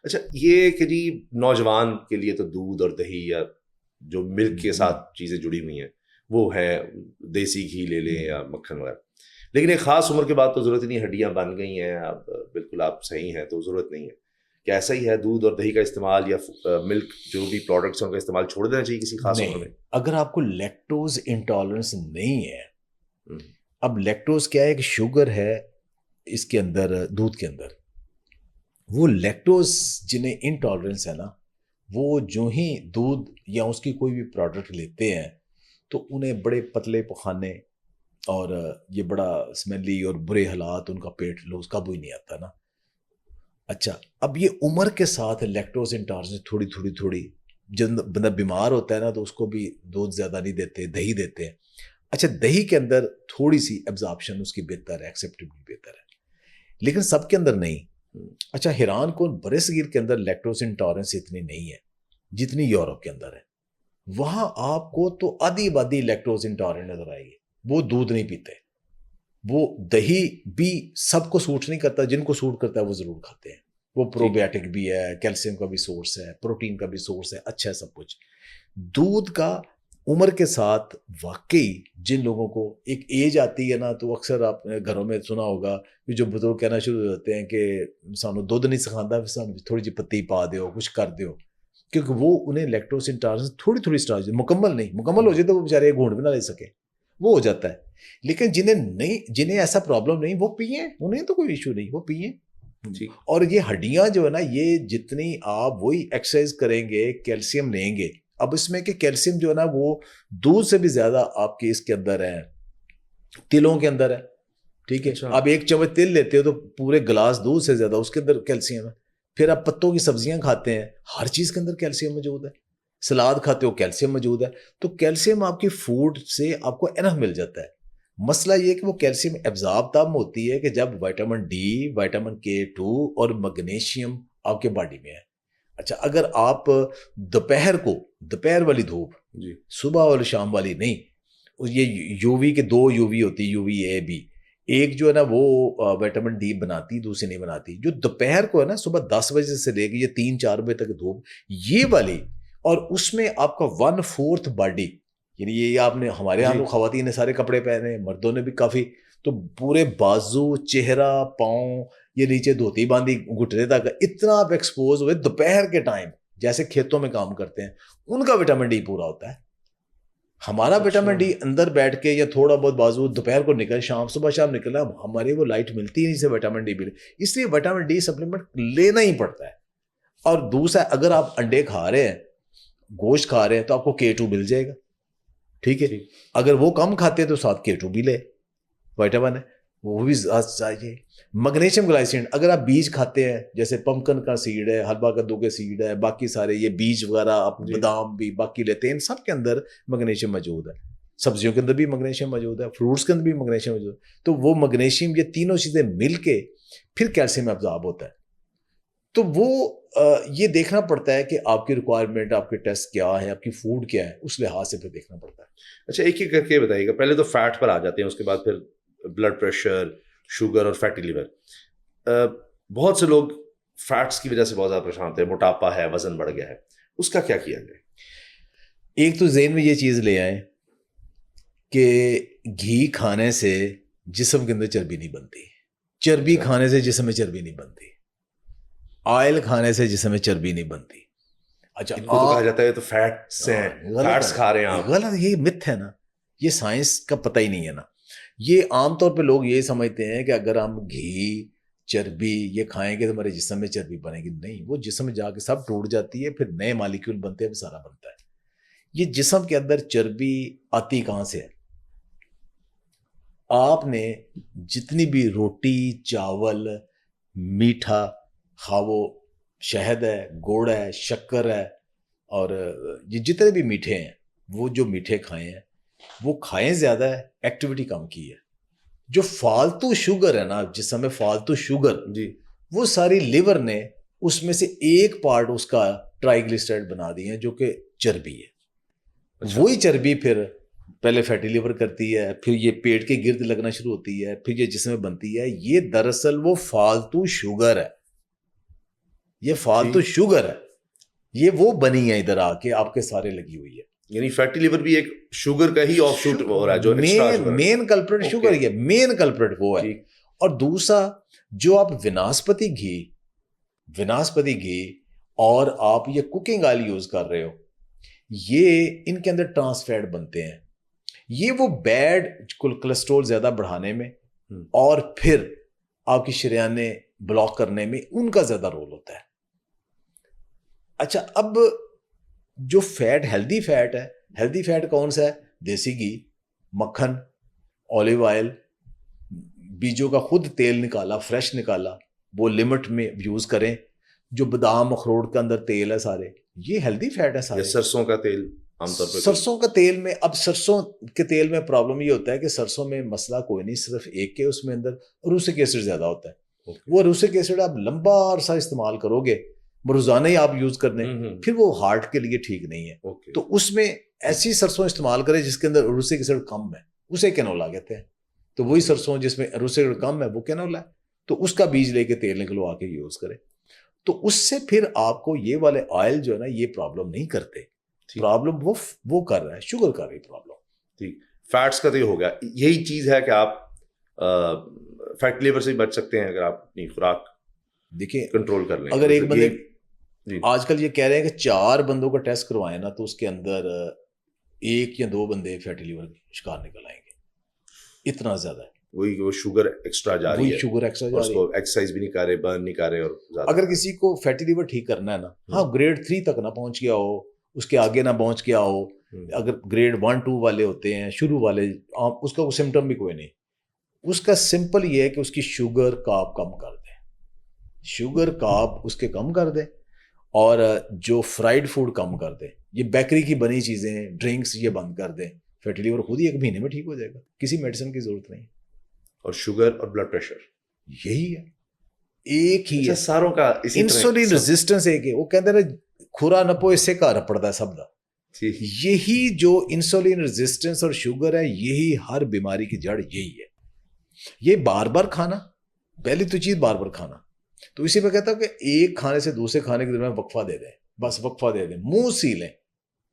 اچھا یہ کہ جی نوجوان کے لیے تو دودھ اور دہی یا جو ملک کے ساتھ چیزیں جڑی ہوئی ہیں وہ ہے, دیسی گھی لے لیں یا مکھن وغیرہ, لیکن ایک خاص عمر کے بعد تو ضرورت نہیں, ہڈیاں بن گئی ہیں اب, بالکل آپ صحیح ہیں تو ضرورت نہیں ہے. کیا ایسا ہی ہے دودھ اور دہی کا استعمال یا ملک جو بھی پروڈکٹس ہیں ان کا استعمال چھوڑ دینا چاہیے کسی خاص عمر میں؟ اگر آپ کو لیکٹوز انٹالرنس نہیں ہے, اب لیکٹوز کیا ہے کہ شوگر ہے اس کے اندر, دودھ کے اندر, وہ لیکٹوز جنہیں انٹالرنس ہے نا, وہ جو ہی دودھ یا اس کی کوئی بھی پروڈکٹ لیتے ہیں تو انہیں بڑے پتلے پخانے اور یہ بڑا اسمیلی اور برے حالات, ان کا پیٹ لوز قابو ہی نہیں آتا نا. اچھا اب یہ عمر کے ساتھ لیکٹوز انٹالرنس تھوڑی جب بندہ بیمار ہوتا ہے نا تو اس کو بھی دودھ زیادہ نہیں دیتے, دہی دیتے ہیں. اچھا دہی کے اندر تھوڑی سی ایبزارپشن اس کی بہتر ہے, ایکسیپٹیبل بہتر ہے, لیکن سب کے اندر نہیں. اچھا حیران کون, برے صغیر کے اندر لیکٹوز انٹالرنس اتنی نہیں ہے جتنی یورپ کے اندر ہے. وہاں آپ کو تو آدھی بادی لیکٹوز انٹالرنٹ نظر آئے گی. وہ دودھ نہیں پیتے, وہ دہی بھی سب کو سوٹ نہیں کرتا, جن کو سوٹ کرتا ہے وہ ضرور کھاتے ہیں. وہ پروبیوٹک بھی ہے, کیلشیم کا بھی سورس ہے, پروٹین کا بھی سورس ہے, اچھا ہے سب کچھ. دودھ کا عمر کے ساتھ واقعی جن لوگوں کو ایک ایج آتی ہے نا, تو اکثر آپ نے گھروں میں سنا ہوگا کہ جو بزرگ کہنا شروع ہو جاتے ہیں کہ سانو دودھ نہیں سکھاتا, سانو تھوڑی جی پتی پا دیو, کچھ کر دیو. کیونکہ وہ انہیں لیکٹوز انٹالرنس تھوڑی تھوڑی اسٹارچ مکمل نہیں، مکمل ہو جائے تو وہ بیچارے ایک گھونٹ بھی نہ لے سکے، وہ ہو جاتا ہے. لیکن جنہیں ایسا پرابلم نہیں وہ پئیں، انہیں تو کوئی ایشو نہیں، وہ پئیں. اور یہ ہڈیاں جو ہے نا، یہ جتنی آپ وہی ایکسرسائز کریں گے کیلشیم لیں گے. اب اس میں کہ کیلشیم جو ہے نا وہ دودھ سے بھی زیادہ آپ کے اس کے اندر ہے، تلوں کے اندر ہے. ٹھیک ہے، آپ ایک چمچ تل لیتے ہو تو پورے گلاس دودھ سے زیادہ اس کے اندر کیلشیم ہے. پھر آپ پتوں کی سبزیاں کھاتے ہیں، ہر چیز کے اندر کیلشیم موجود ہے. سلاد کھاتے ہو کیلشیم موجود ہے. تو کیلشیم آپ کی فوڈ سے آپ کو انف مل جاتا ہے. مسئلہ یہ کہ وہ کیلشیم ایبزارب تب ہوتی ہے کہ جب وائٹامن ڈی، وائٹامن K2 اور میگنیشیم آپ کے باڈی میں ہے. اچھا، اگر آپ دوپہر والی دھوپ، صبح اور شام والی نہیں، یہ یووی کے 2 یووی ہوتی ہے، یووی اے بی، ایک جو ہے نا وہ وائٹامن ڈی بناتی، دوسری نہیں بناتی. جو دوپہر کو ہے نا صبح 10 بجے سے لے کے یہ 3-4 بجے تک دھوپ، یہ والی، اور اس میں آپ کا 1/4 باڈی، یعنی یہ آپ نے ہمارے یہاں خواتین نے سارے کپڑے پہنے، مردوں نے بھی کافی، تو پورے بازو، چہرہ، پاؤں، یہ نیچے دھوتی باندھی گھٹنے تک، اتنا آپ ایکسپوز ہوئے دوپہر کے ٹائم، جیسے کھیتوں میں کام کرتے ہیں، ان کا وٹامن ڈی پورا ہوتا ہے. ہمارا وٹامن ڈی اندر بیٹھ کے یا تھوڑا بہت بازو دوپہر کو نکل، صبح شام نکلنا، ہمارے وہ لائٹ ملتی ہی نہیں سے وٹامن ڈی ملے، اس لیے وٹامن ڈی سپلیمنٹ لینا ہی پڑتا ہے. اور دوسرا، اگر آپ انڈے کھا رہے ہیں، گوشت کھا رہے ہیں، تو آپ کو K2 مل جائے گا. ٹھیک ہے، اگر وہ کم کھاتے ہیں تو ساتھ K2 بھی لے، وائٹامن ہے وہ بھی چاہیے. میگنیشیم گلائسین، اگر آپ بیج کھاتے ہیں، جیسے پمکن کا سیڈ ہے، حلوا کدو کے سیڈ ہے، باقی سارے یہ بیج وغیرہ، آپ بادام بھی باقی لیتے ہیں، ان سب کے اندر میگنیشیم موجود ہے. سبزیوں کے اندر بھی میگنیشیم موجود ہے، فروٹس کے اندر بھی میگنیشیم موجود ہے. تو وہ میگنیشیم، یہ تینوں چیزیں مل کے پھر کیلشیم ایبزارب ہوتا ہے. تو وہ یہ دیکھنا پڑتا ہے کہ آپ کی ریکوائرمنٹ، آپ کے ٹیسٹ کیا ہے، آپ کی فوڈ کیا ہے، اس لحاظ سے پھر دیکھنا پڑتا ہے. اچھا، ایک ایک کر کے بتائیے گا. پہلے تو فیٹ پر آ جاتے ہیں، اس کے بعد پھر بلڈ پریشر، شوگر اور فیٹی لیور. بہت سے لوگ فیٹس کی وجہ سے بہت زیادہ پریشان ہوتے ہیں، موٹاپا ہے، وزن بڑھ گیا ہے، اس کا کیا کیا جائے؟ ایک تو ذہن میں یہ چیز لے آئیں کہ گھی کھانے سے جسم کے اندر چربی نہیں بنتی، چربی کھانے سے جسم میں چربی نہیں بنتی، آئل کھانے سے جسم میں چربی نہیں بنتی. اچھا، ان کو تو کہا جاتا ہے تو فیٹس ہیں، فیٹس کھا رہے ہیں آپ. غلط، یہ متھ ہے نا، یہ سائنس کا پتہ ہی نہیں ہے نا. یہ عام طور پہ لوگ یہ سمجھتے ہیں کہ اگر ہم گھی، چربی یہ کھائیں گے تو ہمارے جسم میں چربی بنے گی. نہیں، وہ جسم میں جا کے سب ٹوٹ جاتی ہے، پھر نئے مالیکیول بنتے ہیں، سارا بنتا ہے. یہ جسم کے اندر چربی آتی کہاں سے ہے؟ آپ نے جتنی بھی روٹی، چاول، میٹھا، خواہ شہد ہے، گڑ ہے، شکر ہے، اور یہ جتنے بھی میٹھے ہیں، وہ جو میٹھے کھائے ہیں وہ کھائیں زیادہ ہے، ایکٹیویٹی کم کی ہے. جو فالتو شوگر ہے نا جسم میں، فالتو شوگر، وہ ساری لیور نے اس میں سے ایک پارٹ اس کا ٹرائیگلیسرائڈ بنا دی ہے، جو کہ چربی ہے. وہی چربی پھر پہلے فیٹی لیور کرتی ہے، پھر یہ پیٹ کے گرد لگنا شروع ہوتی ہے، پھر یہ جسم میں بنتی ہے. یہ دراصل وہ فالتو شوگر ہے، یہ فالتو شوگر ہے، یہ وہ بنی ہے ادھر آ کے آپ کے سارے لگی ہوئی ہے. یعنی فیٹی لیور بھی ایک شوگر کا ہی آف شوٹ ہو رہا ہے، جو مین کلپریٹ شوگر ہے، مین کلپریٹ وہ ہے. اور دوسرا، جو آپ وناسپتی گھی اور آپ یہ کوکنگ آئل یوز کر رہے ہو، یہ ان کے اندر ٹرانس فیٹ بنتے ہیں. یہ وہ بیڈ کولیسٹرول زیادہ بڑھانے میں اور پھر آپ کی شریانیں بلاک کرنے میں ان کا زیادہ رول ہوتا ہے. اچھا، اب جو فیٹ، ہیلدی فیٹ ہے، ہیلدی فیٹ کون سا ہے؟ دیسی گھی، مکھن، اولیو آئل، بیجوں کا خود تیل نکالا، فریش نکالا، وہ لمٹ میں یوز کریں. جو بادام، اخروٹ کے اندر تیل ہے سارے، یہ ہیلدی فیٹ ہے سارے. سرسوں کا تیل عام طور پہ، سرسوں کا تیل میں، اب سرسوں کے تیل میں پرابلم یہ ہوتا ہے کہ سرسوں میں مسئلہ کوئی نہیں، صرف ایک کہ اس میں اندر روسک ایسڈ زیادہ ہوتا ہے. وہ روسک ایسڈ آپ لمبا عرصہ استعمال کرو گے، روزانہ ہی آپ یوز کر دیں، پھر وہ ہارٹ کے لیے ٹھیک نہیں ہے. تو اس میں ایسی سرسوں استعمال کریں جس کے اندر روسک ایسڈ کم ہے، اسے کینولا کہتے ہیں. تو وہی سرسوں جس میں روسک ایسڈ کم ہے وہ کینولا ہے، تو اس کا بیج لے کے تیل نکلوا کے یوز کریں. تو اس سے پھر آپ کو یہ والے آئل جو ہے نا یہ پرابلم نہیں کرتے. پرابلم وہ کر رہا ہے، شوگر کر رہی پرابلم. ٹھیک، فیٹس کا تو یہ ہو گیا. یہی چیز ہے کہ آپ فیٹ لیور سے بچ سکتے ہیں اگر آپ اپنی خوراک دیکھیں کنٹرول کر لیں. اگر ایک بندے جی آج کل یہ کہہ رہے ہیں کہ 4 بندوں کا ٹیسٹ کروائیں نا تو اس کے اندر 1 یا 2 بندے فیٹی لیور کے شکار نکل آئیں گے، اتنا زیادہ ہے، وہی وہ شوگر ایکسٹرا جا رہی وہی ہے شوگر ایکسٹرا اور جا اس رہی کو ہے۔ ایکسرسائز بھی نہیں کر رہے، برن نہیں کر رہے اور زیادہ اگر کسی کو فیٹی لیور ٹھیک کرنا ہے نا، ہاں گریڈ 3 تک نہ پہنچ گیا ہو، اس کے آگے نہ پہنچ گیا ہو، اگر گریڈ 1 2 والے ہوتے ہیں شروع والے، اس کا کوئی سمٹم بھی کوئی نہیں، اس کا سمپل یہ ہے کہ اس کی شوگر کاپ کم کر دیں، شوگر کاپ اس کے کم کر دیں، اور جو فرائیڈ فوڈ کم کر دیں، یہ بیکری کی بنی چیزیں ڈرنکس یہ بند کر دیں، فیٹی لیور خود ہی 1 مہینے میں ٹھیک ہو جائے گا، کسی میڈیسن کی ضرورت نہیں، اور شوگر اور بلڈ پریشر یہی ہے، ایک ہی اچھا ہے، ساروں کا اسی طرح انسولین ریزسٹنس ایک ہے، وہ کہتے ہیں کھرا نپو اس سے گھر پڑتا ہے سب کا، یہی جو انسولین ریزسٹنس اور شوگر ہے، یہی ہر بیماری کی جڑ یہی ہے، یہ بار بار کھانا، پہلی تو چیز بار بار کھانا، تو اسی میں کہتا ہوں کہ ایک کھانے سے دوسرے کھانے کے درمیان وقفہ دے دیں، بس وقفہ دے دیں، منہ سی لیں،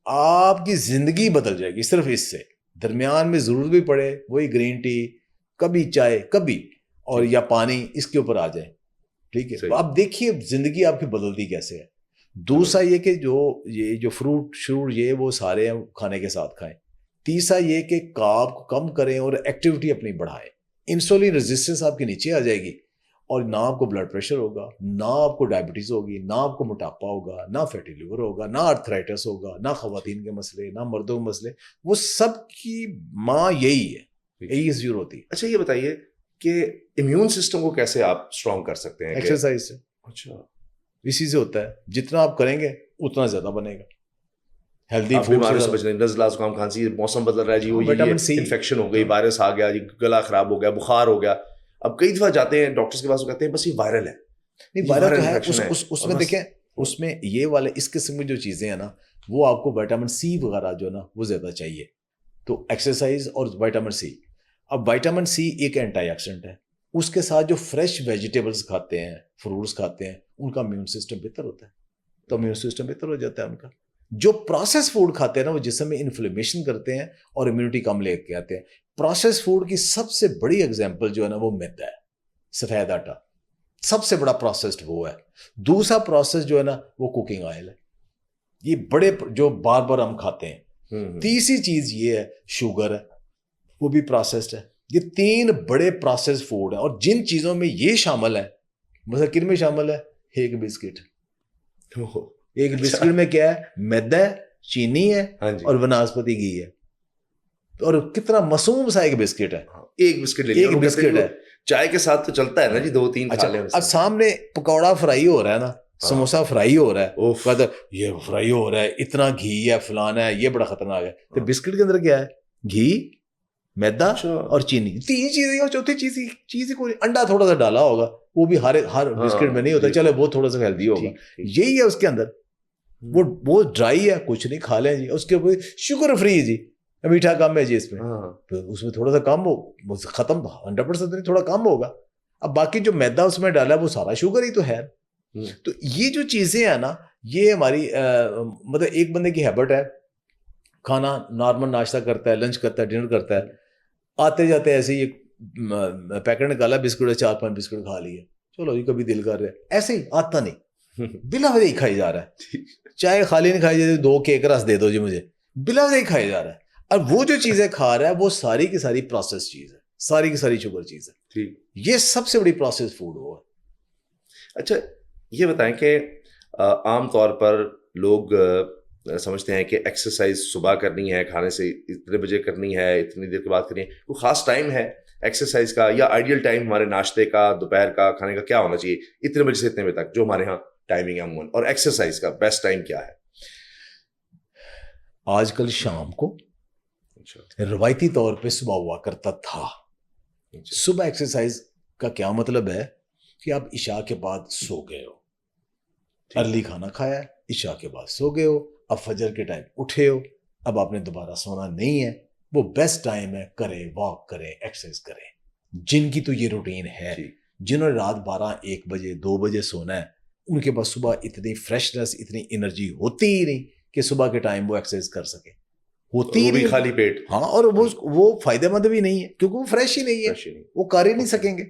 آپ کی زندگی بدل جائے گی صرف اس سے، درمیان میں ضرورت بھی پڑے وہی گرین ٹی، کبھی چائے، کبھی اور یا پانی اس کے اوپر آ جائے، ٹھیک ہے، تو آپ دیکھیے زندگی آپ کی بدلتی کیسے ہے۔ دوسرا یہ کہ جو فروٹ شروٹ یہ وہ سارے ہیں کھانے کے ساتھ کھائیں۔ تیسرا یہ کہ کارب کو کم کریں اور ایکٹیویٹی اپنی بڑھائیں، انسولین ریزسٹنس آپ کے نیچے آ جائے گی، اور نہ آپ کو بلڈ پریشر ہوگا، نہ آپ کو ڈائبٹیز ہوگی، نہ آپ کو موٹاپا ہوگا، نہ فیٹی لیور ہوگا، نہ آرتھرائٹس ہوگا، نہ خواتین کے مسئلے، نہ مردوں کے مسئلے، وہ سب کی ماں یہی ہے، یہی ضرور ہوتی ہے۔ اچھا یہ بتائیے کہ امیون سسٹم کو کیسے آپ اسٹرانگ کر سکتے ہیں؟ ایکسرسائز سے، اچھا اسی سے ہوتا ہے، جتنا آپ کریں گے اتنا زیادہ بنے گا، ہیلدی آپ فوڈ بیماریوں سے بچ رہے ہیں، نزلہ زکام کھانسی، موسم بدل رہا ہے جی، وہ وٹامن سی، انفیکشن ہو گئی، وائرس آ گیا جی، گلا خراب ہو گیا، بخار ہو گیا، اب کئی دفعہ جاتے ہیں ڈاکٹرز کے پاس، وہ کہتے ہیں بس یہ وائرل ہے، نہیں وائرل تو ہے، انفیکشن ہے، اس میں دیکھیں، اس میں یہ والے اس قسم کی جو چیزیں ہیں نا، وہ آپ کو وٹامن سی وغیرہ جو ہے نا وہ زیادہ چاہیے، تو ایکسرسائز اور وٹامن سی۔ اب وٹامن سی ایک اینٹی آکسیڈنٹ ہے، اس کے ساتھ جو فریش ویجیٹیبلز کھاتے ہیں، فروٹس کھاتے ہیں، ان کا امیون سسٹم بہتر ہوتا ہے، تو امیون سسٹم بہتر ہو جاتا ہے ان کا۔ جو پروسیس فوڈ کھاتے ہیں نا وہ جسم میں انفلیمیشن کرتے ہیں اور امیونٹی کم لے کے آتے ہیں۔ پروسیس فوڈ کی سب سے بڑی ایگزامپل جو ہے نا وہ میدا ہے، سفید آٹا، سب سے بڑا پروسیسڈ وہ ہے۔ دوسرا پروسیس جو ہے نا وہ کوکنگ آئل ہے، یہ بڑے جو بار بار ہم کھاتے ہیں۔ تیسری چیز یہ ہے شوگر ہے، وہ بھی پروسیسڈ ہے۔ یہ 3 بڑے پروسیس فوڈ ہیں، اور جن چیزوں میں یہ شامل ہے، مثلا کن میں شامل ہے؟ ایک بسکٹ، ایک بسکٹ میں کیا ہے؟ میدا ہے، چینی ہے اور وناسپتی گھی ہے، اور کتنا معصوم سا ایک بسکٹ ہے، ایک بسکٹ لے لیا، ایک بسکٹ ہے، چائے کے ساتھ تو چلتا ہے نا جی، 2 3 کھا لیں۔ اب سامنے پکوڑا فرائی ہو رہا ہے نا، سموسا فرائی ہو رہا ہے، یہ فرائی ہو رہا ہے، اتنا گھی ہے، فلانا ہے، یہ بڑا خطرناک ہے، تو بسکٹ کے اندر کیا ہے؟ گھی، میدا اور چینی، 3 چیزیں، اور چوتھی چیز کوئی انڈا تھوڑا سا ڈالا ہوگا، وہ بھی ہر بسکٹ میں نہیں ہوتا، چلے وہ تھوڑا سا ہیلدی ہوگا، یہی ہے اس کے اندر، وہ ڈرائی ہے، کچھ نہیں، کھا لیں جی، اس کے اوپر شوگر فری جی، میٹھا کم ہے جی، اس میں تو اس میں تھوڑا سا کم ہو، ختم 100% نہیں، تھوڑا کم ہوگا، اب باقی جو میدا اس میں ڈالا ہے وہ سارا شوگر ہی تو ہے۔ تو یہ جو چیزیں ہیں نا، یہ ہماری مطلب ایک بندے کی ہیبٹ ہے، کھانا نارمل ناشتہ کرتا ہے، لنچ کرتا ہے، ڈنر کرتا ہے، آتے جاتے ایسے ہی پیکٹ نکالا بسکٹ، 4 5 بسکٹ کھا لیے، چلو جی کبھی دل کر رہا ہے، ایسے ہی آتا نہیں، بلا وجہ ہی کھائی جا رہا ہے، چائے خالی نہیں کھائی جاتی، 2 کیک رس دے دو جی مجھے، بلا وجہ ہی کھائی جا رہا ہے، اور وہ جو چیزیں کھا رہا ہے وہ ساری کی ساری پروسیس چیز ہے، ساری کی ساری شوگر چیز ہے، یہ سب سے بڑی پروسیس فوڈ ہوا۔ اچھا یہ بتائیں کہ عام طور پر لوگ سمجھتے ہیں کہ ایکسرسائز صبح کرنی ہے، کھانے سے اتنے بجے کرنی ہے، اتنی دیر کے بعد کرنی ہے، کوئی خاص ٹائم ہے ایکسرسائز کا، یا آئیڈیل ٹائم ہمارے ناشتے کا، دوپہر کا، کھانے کا کیا ہونا چاہیے؟ اتنے بجے سے اتنے بجے تک جو ہمارے ہاں ٹائمنگ ہے عموماً، اور ایکسرسائز کا بیسٹ ٹائم کیا ہے؟ آج کل شام کو، روایتی طور پہ صبح ہوا کرتا تھا۔ صبح ایکسرسائز کا کیا مطلب ہے کہ آپ عشاء کے بعد سو گئے ہو، ارلی کھانا کھایا ہے، عشاء کے بعد سو گئے ہو، اب فجر کے ٹائم اٹھے ہو، اب آپ نے دوبارہ سونا نہیں ہے، وہ بیسٹ ٹائم ہے، کریں واک کریں، ایکسرسائز کریں۔ جن کی تو یہ روٹین ہے، جنہوں نے رات 12 1 بجے 2 بجے سونا ہے، ان کے پاس صبح اتنی فریشنس، اتنی انرجی ہوتی ہی نہیں کہ صبح کے ٹائم وہ ایکسرسائز کر سکے، ہوتی ہی نہیں، خالی پیٹ، ہاں، اور وہ فائدہ مند بھی نہیں ہے کیونکہ وہ فریش ہی نہیں ہے، وہ کر ہی نہیں سکیں گے۔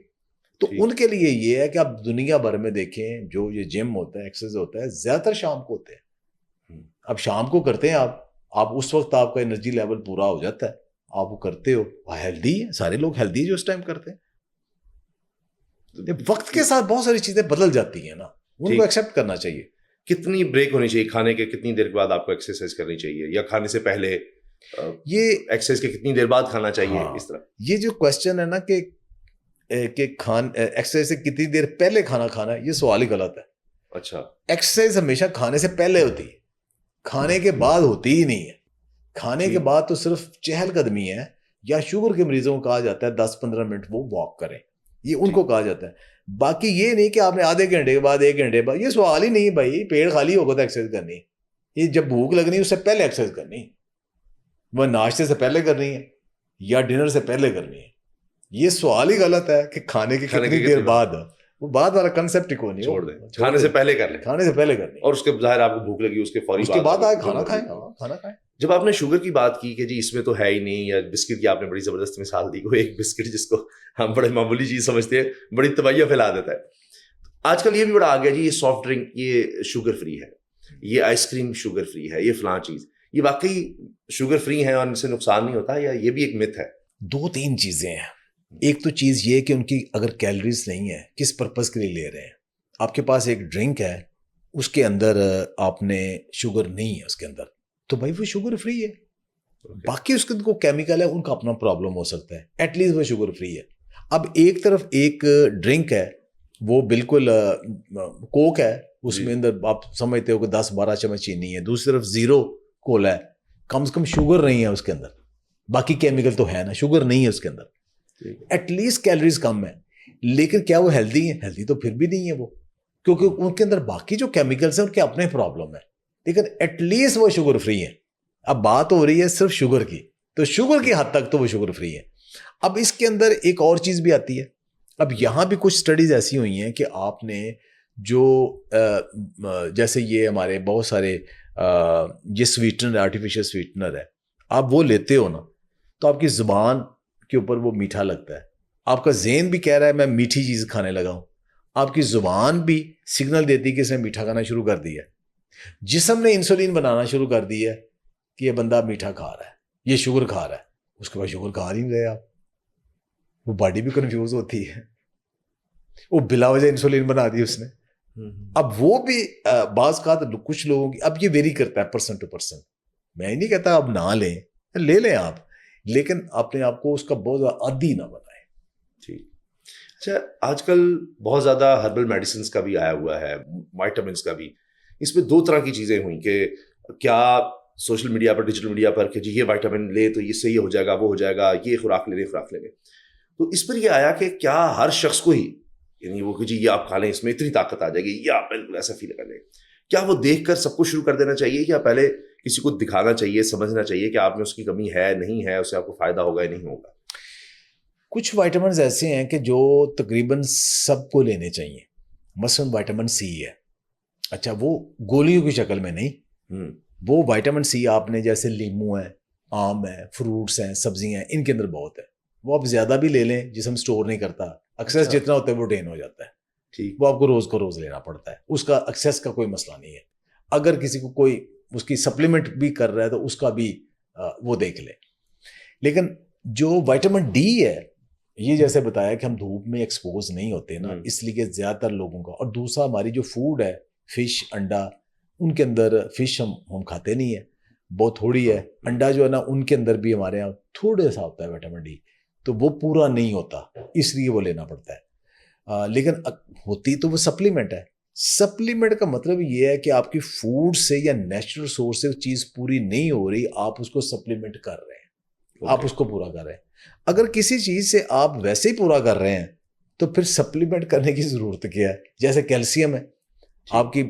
تو ان کے لیے یہ ہے کہ آپ دنیا بھر میں دیکھیں جو یہ جم ہوتا ہے ایکسرسائز ہوتا ہے زیادہ تر شام کو ہوتے ہیں. اب شام کو کرتے ہیں آپ اس وقت آپ کا انرجی لیول پورا ہو جاتا ہے, آپ وہ کرتے ہو, ہیلدی ہے, سارے لوگ ہیلدی ہے جو اس ٹائم کرتے ہیں. وقت کے ساتھ بہت ساری چیزیں بدل جاتی ہیں نا, ان کو ایکسیپٹ کرنا چاہیے. کتنی بریک ہونی چاہیے کھانے کے, کتنی دیر کے بعد آپ کو ایکسرسائز کرنی چاہیے, یا کھانے سے پہلے یہ ایکسرسائز کے کتنی دیر بعد کھانا چاہیے؟ اس طرح یہ جو کوشچن ہے نا کہ ایکسرسائز سے کتنی دیر پہلے کھانا, یہ سوال ہی غلط ہے. اچھا, ایکسرسائز ہمیشہ کھانے سے پہلے ہوتی ہے, کھانے کے بعد ہوتی ہی نہیں ہے. کھانے کے بعد تو صرف چہل قدمی ہے, یا شوگر کے مریضوں کو کہا جاتا ہے 10-15 منٹ وہ واک کریں, یہ ان کو کہا جاتا ہے. باقی یہ نہیں کہ آپ نے آدھے گھنٹے کے بعد 1 گھنٹے بعد, یہ سوال ہی نہیں ہے بھائی. پیٹ خالی ہوگا تو ایکسرسائز کرنی ہے, یہ جب بھوک لگنی ہے اس سے پہلے ایکسرسائز کرنی ہے, وہ ناشتے سے پہلے کرنی ہے یا ڈنر سے پہلے کرنی ہے. یہ سوال ہی غلط ہے کہ کھانے کی کتنی دیر بعد, وہ بعد والا کنسپٹ ہی کوئی نہیں. چھوڑ دیں, کھانے سے پہلے کر لیں, کھانے سے پہلے کرنی, اور اس کے ظاہر آپ کو بھوک لگی اس کے فوری اس کے بعد آئے کھانا کھائیں, کھانا کھائیں. جب آپ نے شوگر کی بات کی کہ جی اس میں تو ہے ہی نہیں, یا بسکٹ کی آپ نے بڑی زبردست مثال دی, کوئی ایک بسکٹ جس کو ہم بڑے معمولی چیز سمجھتے ہیں بڑی تباہیاں پھیلا دیتا ہے. آج کل یہ بھی بڑا آ گیا جی, یہ سافٹ ڈرنک یہ شوگر فری ہے, یہ آئس کریم شوگر فری ہے, یہ فلاں چیز, یہ واقعی شوگر فری ہے اور ان سے نقصان نہیں ہوتا, یا یہ بھی ایک مت ہے؟ 2-3 چیزیں ہیں. ایک تو چیز یہ کہ ان کی اگر کیلریز نہیں ہے, کس پرپز کے لیے لے رہے ہیں. آپ کے پاس ایک ڈرنک ہے, اس کے اندر آپ نے شوگر نہیں ہے اس کے اندر, تو بھائی وہ شوگر فری ہے. باقی اس کے کو کیمیکل ہے, ان کا اپنا پرابلم ہو سکتا ہے, ایٹ لیسٹ وہ شوگر فری ہے. اب ایک طرف ایک ڈرنک ہے وہ بالکل کوک ہے, اس میں اندر آپ سمجھتے ہو کہ 10-12 چمچ چینی ہے, دوسری طرف زیرو کولا ہے, کم سے کم شوگر نہیں ہے اس کے اندر. باقی کیمیکل تو ہے نا, شوگر نہیں ہے اس کے اندر, ایٹ لیسٹ کیلریز کم ہے. لیکن کیا وہ ہیلدی ہے؟ ہیلدی تو پھر بھی نہیں ہے وہ, کیونکہ ان کے اندر باقی جو کیمیکلس ہیں ان کے اپنے پرابلم ہے, لیکن ایٹ لیسٹ وہ شوگر فری ہے. اب بات ہو رہی ہے صرف شوگر کی, تو شوگر کی حد تک تو وہ شوگر فری ہے. اب اس کے اندر ایک اور چیز بھی آتی ہے. اب یہاں بھی کچھ سٹڈیز ایسی ہوئی ہیں کہ آپ نے جو جیسے یہ ہمارے بہت سارے یہ سویٹنر, آرٹیفیشیل سویٹنر ہے, آپ وہ لیتے ہو نا تو آپ کی زبان کے اوپر وہ میٹھا لگتا ہے, آپ کا ذہن بھی کہہ رہا ہے میں میٹھی چیز کھانے لگا ہوں, آپ کی زبان بھی سگنل دیتی کہ اس نے میٹھا کھانا شروع کر دیا ہے. جسم نے انسولین بنانا شروع کر دی ہے کہ یہ بندہ میٹھا کھا رہا ہے, یہ شوگر کھا رہا ہے. اس کے بعد شوگر کھا نہیں رہے آپ, وہ باڈی بھی کنفیوز ہوتی ہے, وہ بلا وجہ انسولین بنا دی اس نے. اب وہ بھی بعض کا کچھ لوگوں کی, اب یہ ویری کرتا ہے پرسن ٹو پرسن. میں نہیں کہتا اب نہ لیں, لے لیں آپ, لیکن اپنے آپ کو اس کا بہت زیادہ عادی نہ بنائیں. ٹھیک. اچھا, آج کل بہت زیادہ ہربل میڈیسنس کا بھی آیا ہوا ہے, وائٹامنس کا بھی. اس میں 2 طرح کی چیزیں ہوئیں کہ کیا سوشل میڈیا پر, ڈیجیٹل میڈیا پر کہ جی یہ وائٹامن لے تو اس سے یہ ہو جائے گا, وہ ہو جائے گا, یہ خوراک لے لیں. تو اس پر یہ آیا کہ کیا ہر شخص کو ہی, یعنی وہ کہ جی یہ آپ کھا لیں اس میں اتنی طاقت آ جائے گی, یا بالکل ایسا فیل کر لیں, کیا وہ دیکھ کر سب کو شروع کر دینا چاہیے, یا پہلے کسی کو دکھانا چاہیے, سمجھنا چاہیے کہ آپ میں اس کی کمی ہے نہیں ہے, اس سے آپ کو فائدہ ہوگا یا نہیں ہوگا؟ کچھ وائٹامنز ایسے ہیں کہ جو تقریباً سب کو لینے چاہیے. مثلاً وائٹامن سی ہے, اچھا وہ گولیوں کی شکل میں نہیں, وہ وائٹامن سی آپ نے جیسے لیمو ہے, آم ہے, فروٹس ہیں, سبزیاں ہیں, ان کے اندر بہت ہے. وہ آپ زیادہ بھی لے لیں, جسم سٹور نہیں کرتا, ایکسیس جتنا ہوتا ہے وہ ڈرین ہو جاتا ہے. ٹھیک, وہ آپ کو روز کو روز لینا پڑتا ہے, اس کا ایکسیس کا کوئی مسئلہ نہیں ہے. اگر کسی کو کوئی اس کی سپلیمنٹ بھی کر رہا ہے تو اس کا بھی وہ دیکھ لے. لیکن جو وائٹامن ڈی ہے, یہ جیسے بتایا کہ ہم دھوپ میں ایکسپوز نہیں ہوتے نا, اس لیے زیادہ تر لوگوں کا. اور دوسرا ہماری جو فوڈ ہے, فش, انڈا, ان کے اندر فش ہم کھاتے نہیں ہیں, بہت تھوڑی ہے. انڈا جو ہے نا ان کے اندر بھی ہمارے یہاں تھوڑے سا ہوتا ہے وائٹامن ڈی, تو وہ پورا نہیں ہوتا, اس لیے وہ لینا پڑتا ہے. لیکن ہوتی تو وہ سپلیمنٹ ہے. سپلیمنٹ کا مطلب یہ ہے کہ آپ کی فوڈ سے یا نیچرل سورس سے چیز پوری نہیں ہو رہی, آپ اس کو سپلیمنٹ کر رہے ہیں, آپ اس کو پورا کر رہے ہیں. اگر کسی چیز سے آپ ویسے ہی پورا کر رہے ہیں تو پھر سپلیمنٹ کرنے کی ضرورت کیا ہے. جیسے کیلشیم ہے آپ کی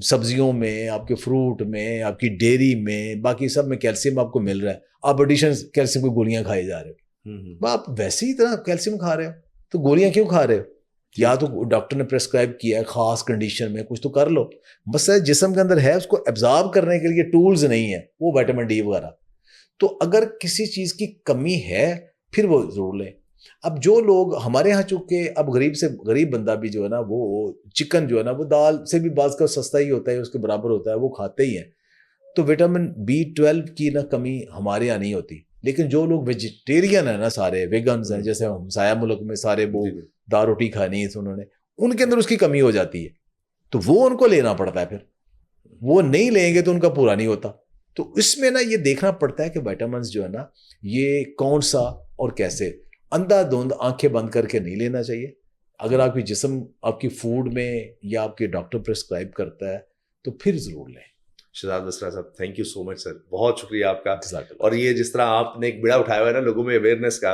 سبزیوں میں, آپ کے فروٹ میں, آپ کی ڈیری میں, باقی سب میں کیلشیم آپ کو مل رہا ہے. آپ ایڈیشن کیلشیم کی گولیاں کھائے جا رہے ہو, آپ ویسے ہی طرح کیلشیم کھا رہے ہو, تو گولیاں کیوں کھا رہے ہو؟ یا تو ڈاکٹر نے پرسکرائب کیا ہے خاص کنڈیشن میں, کچھ تو کر لو. بس جسم کے اندر ہے, اس کو ایبزارب کرنے کے لیے ٹولز نہیں ہیں, وہ وائٹامن ڈی وغیرہ. تو اگر کسی چیز کی کمی ہے پھر وہ ضرور لیں. اب جو لوگ ہمارے یہاں چونکہ اب غریب سے غریب بندہ بھی جو ہے نا وہ چکن جو ہے نا وہ دال سے بھی بعض کا سستا ہی ہوتا ہے, اس کے برابر ہوتا ہے, وہ کھاتے ہی ہیں. تو وٹامن B12 کی نہ کمی ہمارے یہاں نہیں ہوتی. لیکن جو لوگ ویجیٹیرین ہیں نا, سارے ویگنز ہیں, جیسے ہمسایہ ملک میں سارے وہ دال روٹی کھانی ہے انہوں نے, ان کے اندر اس کی کمی ہو جاتی ہے, تو وہ ان کو لینا پڑتا ہے. پھر وہ نہیں لیں گے تو ان کا پورا نہیں ہوتا. تو اس میں نا یہ دیکھنا پڑتا ہے کہ وائٹامنس جو ہے نا یہ کون سا اور کیسے, اندھا دھند آنکھیں بند کر کے نہیں لینا چاہیے. اگر آپ کی جسم آپ کی فوڈ میں یا آپ کے ڈاکٹر پرسکرائب کرتا ہے تو پھر ضرور لیں. شہزاد بسرا صاحب, تھینک یو سو مچ سر, بہت شکریہ آپ کا. اور یہ جس طرح آپ نے ایک بیڑا اٹھایا ہوا ہے نا لوگوں میں اویئرنیس کا,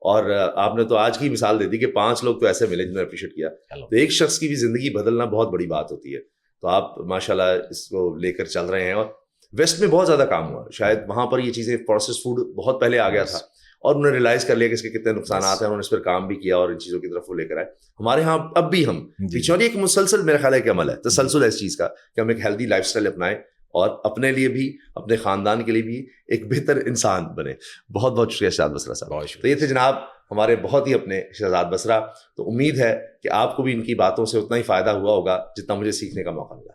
اور آپ نے تو آج کی مثال دے دی کہ 5 لوگ تو ایسے ملے جنہوں نے اپریشیٹ کیا, تو ایک شخص کی بھی زندگی بدلنا بہت بڑی بات ہوتی ہے. تو آپ ماشاءاللہ اس کو لے کر چل رہے ہیں, اور ویسٹ میں بہت زیادہ کام ہوا, شاید وہاں پر یہ چیزیں پروسیس فوڈ بہت پہلے آ گیا تھا, اور انہوں نے ریلائز کر لیا کہ اس کے کتنے نقصانات ہیں, انہوں نے اس پر کام بھی کیا اور ان چیزوں کی طرف وہ لے کر آئے. ہمارے ہاں اب بھی ہم پیچھے, اور ایک مسلسل میرا خیال ہے کہ عمل ہے, تسلسل ہے اس چیز کا کہ ہم ایک ہیلدی لائف اسٹائل اپنائیں اور اپنے لیے بھی اپنے خاندان کے لیے بھی ایک بہتر انسان بنے. بہت بہت شکریہ شہزاد بسرا صاحب. تو یہ تھے جناب ہمارے بہت ہی اپنے شہزاد بسرا. تو امید ہے کہ آپ کو بھی ان کی باتوں سے اتنا ہی فائدہ ہوا ہوگا جتنا مجھے سیکھنے کا موقع ملا.